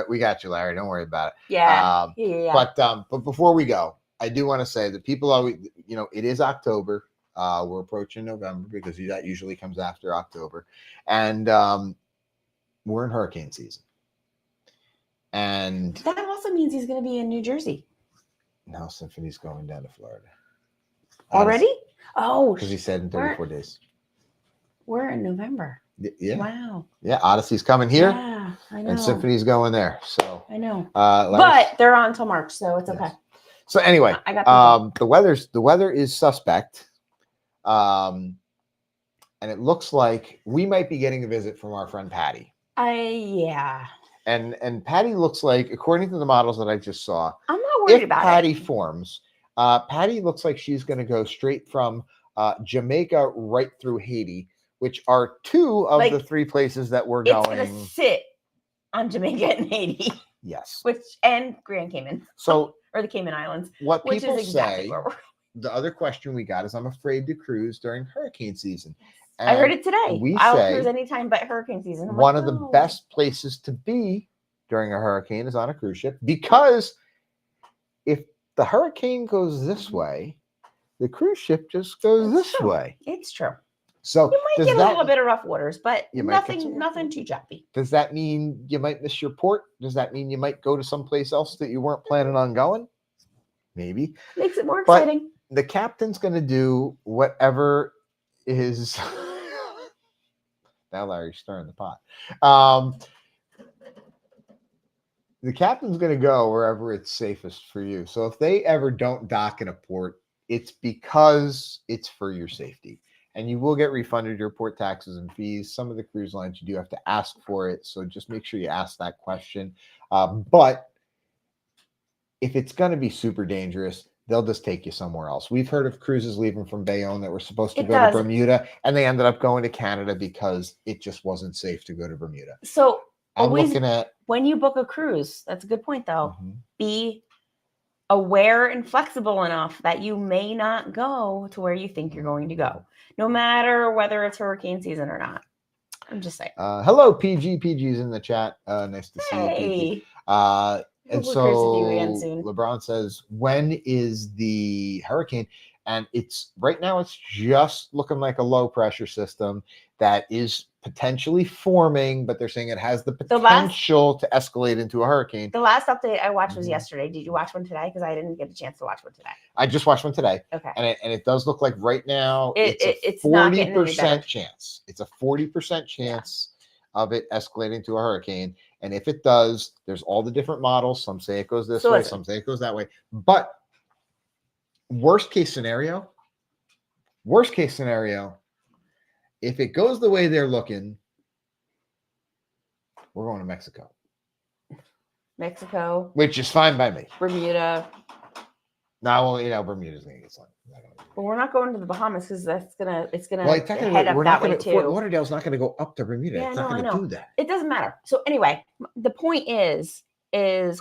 Speaker 2: We got you, Larry. Don't worry about it.
Speaker 1: Yeah.
Speaker 2: But before we go, I do want to say that people always, it is October. We're approaching November because that usually comes after October, and we're in hurricane season. And
Speaker 1: that also means he's going to be in New Jersey.
Speaker 2: No, Symphony's going down to Florida.
Speaker 1: Already? Oh,
Speaker 2: because he said in 34 days.
Speaker 1: We're in November.
Speaker 2: Yeah.
Speaker 1: Wow.
Speaker 2: Yeah, Odyssey's coming here.
Speaker 1: Yeah, I know.
Speaker 2: And Symphony's going there. So
Speaker 1: I know. But they're on until March, so it's okay.
Speaker 2: So anyway,
Speaker 1: I got
Speaker 2: the weather is suspect. And it looks like we might be getting a visit from our friend Patty.
Speaker 1: Yeah.
Speaker 2: And Patty looks like, according to the models that I just saw,
Speaker 1: I'm not worried about
Speaker 2: Patty forms. Patty looks like she's going to go straight from Jamaica right through Haiti, which are two of the three places that we're going.
Speaker 1: It's going to sit on Jamaica and Haiti,
Speaker 2: Yes.
Speaker 1: and Grand Cayman.
Speaker 2: So
Speaker 1: or the Cayman Islands,
Speaker 2: what
Speaker 1: which
Speaker 2: people
Speaker 1: is exactly
Speaker 2: say,
Speaker 1: where we're.
Speaker 2: the other question we got is, I'm afraid to cruise during hurricane season.
Speaker 1: I heard
Speaker 2: And
Speaker 1: it today.
Speaker 2: we
Speaker 1: I'll
Speaker 2: say
Speaker 1: cruise anytime but hurricane season. I'm
Speaker 2: one
Speaker 1: like,
Speaker 2: of the
Speaker 1: no.
Speaker 2: best places to be during a hurricane is on a cruise ship, because if the hurricane goes this way, the cruise ship just goes
Speaker 1: It's
Speaker 2: this
Speaker 1: true.
Speaker 2: way.
Speaker 1: It's true.
Speaker 2: So
Speaker 1: You might
Speaker 2: does
Speaker 1: get a
Speaker 2: that,
Speaker 1: little bit of rough waters, but
Speaker 2: You might get
Speaker 1: nothing,
Speaker 2: some-
Speaker 1: nothing too choppy.
Speaker 2: does that mean you might miss your port? Does that mean you might go to someplace else that you weren't planning on going? Maybe.
Speaker 1: Makes it more
Speaker 2: But
Speaker 1: exciting.
Speaker 2: the captain's going to do whatever is. Now Larry's stirring the pot. The captain's going to go wherever it's safest for you. So if they ever don't dock in a port, it's because it's for your safety. And you will get refunded your port taxes and fees. Some of the cruise lines, you do have to ask for it. So just make sure you ask that question. But if it's going to be super dangerous, they'll just take you somewhere else. We've heard of cruises leaving from Bayonne that were supposed to go to Bermuda, and they ended up going to Canada because it just wasn't safe to go to Bermuda.
Speaker 1: So
Speaker 2: I'm looking at,
Speaker 1: when you book a cruise, that's a good point though.
Speaker 2: Mhm.
Speaker 1: Be aware and flexible enough that you may not go to where you think you're going to go, no matter whether it's hurricane season or not. I'm just saying.
Speaker 2: Hello, PG. PG's in the chat. Nice to see you, PG.
Speaker 1: Hey.
Speaker 2: And
Speaker 1: Hope we'll cruise with you
Speaker 2: so
Speaker 1: again soon.
Speaker 2: LeBron says, when is the hurricane? And it's right now, it's just looking like a low pressure system that is potentially forming, but they're saying it has the potential to escalate into a hurricane.
Speaker 1: The last update I watched was yesterday. Did you watch one today? Because I didn't get a chance to watch one today.
Speaker 2: I just watched one today.
Speaker 1: Okay.
Speaker 2: And it does look like right now it's a
Speaker 1: not getting any
Speaker 2: 40%
Speaker 1: better.
Speaker 2: chance. It's a 40% chance of it escalating to a hurricane. And if it does, there's all the different models. Some say it goes this way, some say it goes that way. But worst case scenario, if it goes the way they're looking, we're going to Mexico. Which is fine by me.
Speaker 1: Bermuda.
Speaker 2: No, well, Bermuda's going to get something.
Speaker 1: But we're not going to the Bahamas because it's gonna
Speaker 2: Well,
Speaker 1: head up that way too.
Speaker 2: Fort Lauderdale's not going to go up to Bermuda.
Speaker 1: Yeah,
Speaker 2: it's not going to do that.
Speaker 1: It doesn't matter. So anyway, the point is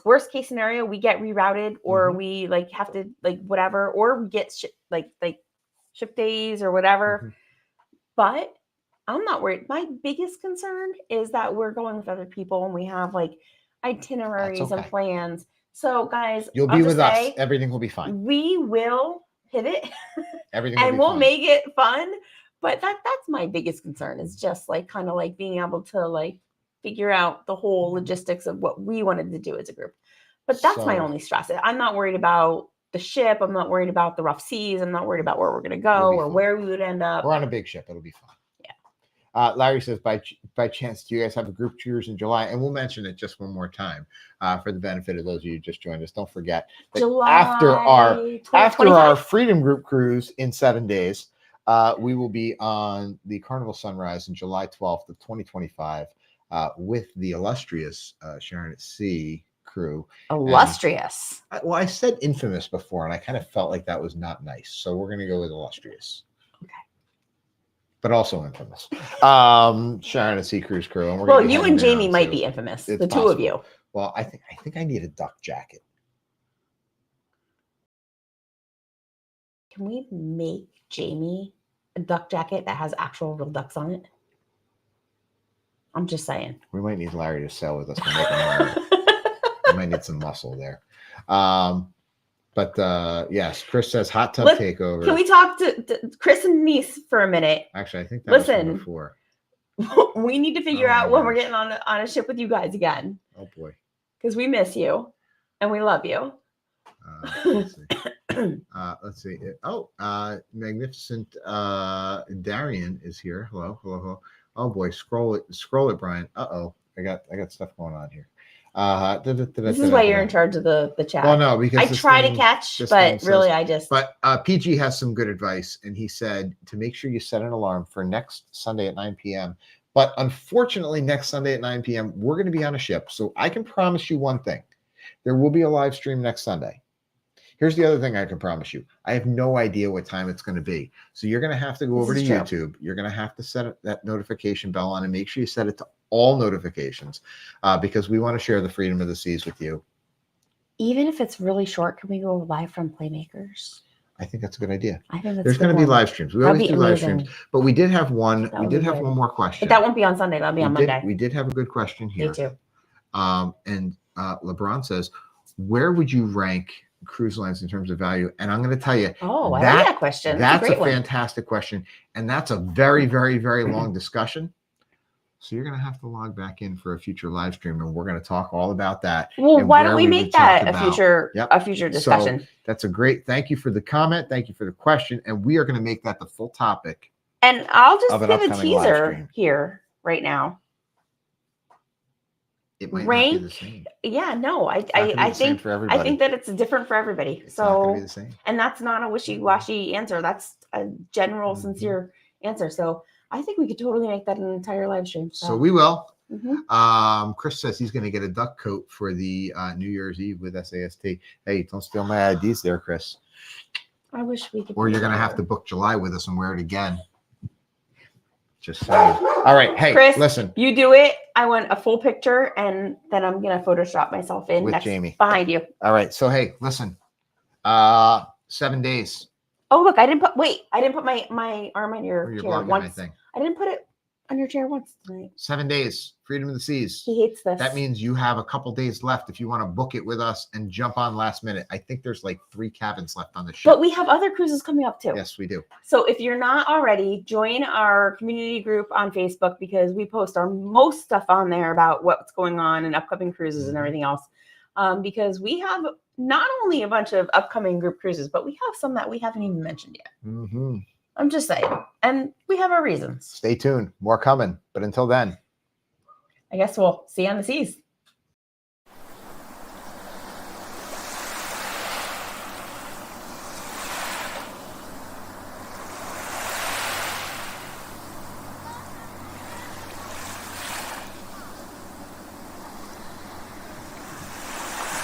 Speaker 1: worst case scenario, we get rerouted, or we have to whatever, or we get ship days or whatever. But I'm not worried. My biggest concern is that we're going with other people and we have itineraries and plans. So guys,
Speaker 2: you'll be with us. Everything will be fine.
Speaker 1: We will pivot.
Speaker 2: Everything
Speaker 1: and we'll make it fun. But that's my biggest concern, is just kind of being able to figure out the whole logistics of what we wanted to do as a group. But that's my only stress. I'm not worried about the ship. I'm not worried about the rough seas. I'm not worried about where we're going to go or where we would end up.
Speaker 2: We're on a big ship. It'll be fun. Yeah. Larry says, by chance, do you guys have a group cruise in July? And we'll mention it just one more time for the benefit of those of you who just joined us. Don't forget that
Speaker 1: July
Speaker 2: after our Freedom Group cruise in 7 days, we will be on the Carnival Sunrise on July 12th of 2025 with the illustrious Sharon at Sea crew.
Speaker 1: Illustrious.
Speaker 2: I said infamous before, and I kind of felt like that was not nice. So we're going to go with illustrious.
Speaker 1: Okay.
Speaker 2: But also infamous. Sharon at Sea Cruise crew. And
Speaker 1: well, you and Jamie might be infamous. The two of you.
Speaker 2: Well, I think I need a duck jacket.
Speaker 1: Can we make Jamie a duck jacket that has actual real ducks on it? I'm just saying.
Speaker 2: We might need Larry to sail with us. We might need some muscle there. But yes, Chris says hot tub takeover.
Speaker 1: Can we talk to Chris and Denise for a minute?
Speaker 2: Actually, I think that was before.
Speaker 1: We need to figure out when we're getting on a ship with you guys again.
Speaker 2: Oh boy.
Speaker 1: Because we miss you and we love you.
Speaker 2: Let's see. Magnificent Darian is here. Hello. Oh boy, scroll it, Brian. I got stuff going on here.
Speaker 1: This is why you're in charge of the chat.
Speaker 2: Well, no, because
Speaker 1: I try to catch, but really I just.
Speaker 2: But PG has some good advice, and he said to make sure you set an alarm for next Sunday at 9 p.m. But unfortunately, next Sunday at 9 p.m., we're going to be on a ship. So I can promise you one thing. There will be a live stream next Sunday. Here's the other thing I can promise you. I have no idea what time it's going to be. So you're going to have to go over to YouTube. You're going to have to set that notification bell on and make sure you set it to all notifications because we want to share the freedom of the seas with you.
Speaker 1: Even if it's really short, can we go live from Playmakers?
Speaker 2: I think that's a good idea.
Speaker 1: I think that's
Speaker 2: There's going to be live streams. We always do live streams, but we did have one. We did have one more question.
Speaker 1: But that won't be on Sunday. That'll be on Monday.
Speaker 2: We did have a good question here.
Speaker 1: Me too.
Speaker 2: And LeBron says, where would you rank cruise lines in terms of value? And I'm going to tell you,
Speaker 1: I like that question.
Speaker 2: That's a fantastic question. And that's a very, very, very long discussion. So you're going to have to log back in for a future live stream, and we're going to talk all about that.
Speaker 1: Well, why don't we make that a future discussion?
Speaker 2: So that's a great, thank you for the comment. Thank you for the question. And we are going to make that the full topic.
Speaker 1: And I'll just give a teaser here right now.
Speaker 2: It might not be the same.
Speaker 1: Yeah, no, I think that it's different for everybody. It's not gonna be the same. And that's not a wishy-washy answer. That's a general, sincere answer. So I think we could totally make that an entire live stream.
Speaker 2: So we will. Chris says he's going to get a duck coat for the New Year's Eve with SAST. Hey, don't steal my IDs there, Chris.
Speaker 1: I wish we could.
Speaker 2: Or you're going to have to book July with us and wear it again. Just saying. All right. Hey,
Speaker 1: Chris,
Speaker 2: listen.
Speaker 1: You do it. I want a full picture, and then I'm going to Photoshop myself in
Speaker 2: with Jamie
Speaker 1: behind you.
Speaker 2: All right. So, hey, listen. 7 days.
Speaker 1: Oh, look, I didn't put my arm on your chair once. I didn't put it on your chair once tonight.
Speaker 2: 7 days. Freedom of the Seas.
Speaker 1: He hates this.
Speaker 2: That means you have a couple days left if you want to book it with us and jump on last minute. I think there's like 3 cabins left on the ship.
Speaker 1: But we have other cruises coming up too.
Speaker 2: Yes, we do.
Speaker 1: So if you're not already, join our community group on Facebook because we post our most stuff on there about what's going on and upcoming cruises and everything else. Because we have not only a bunch of upcoming group cruises, but we have some that we haven't even mentioned yet. I'm just saying. And we have our reasons.
Speaker 2: Stay tuned. More coming. But until then,
Speaker 1: I guess we'll see you on the seas.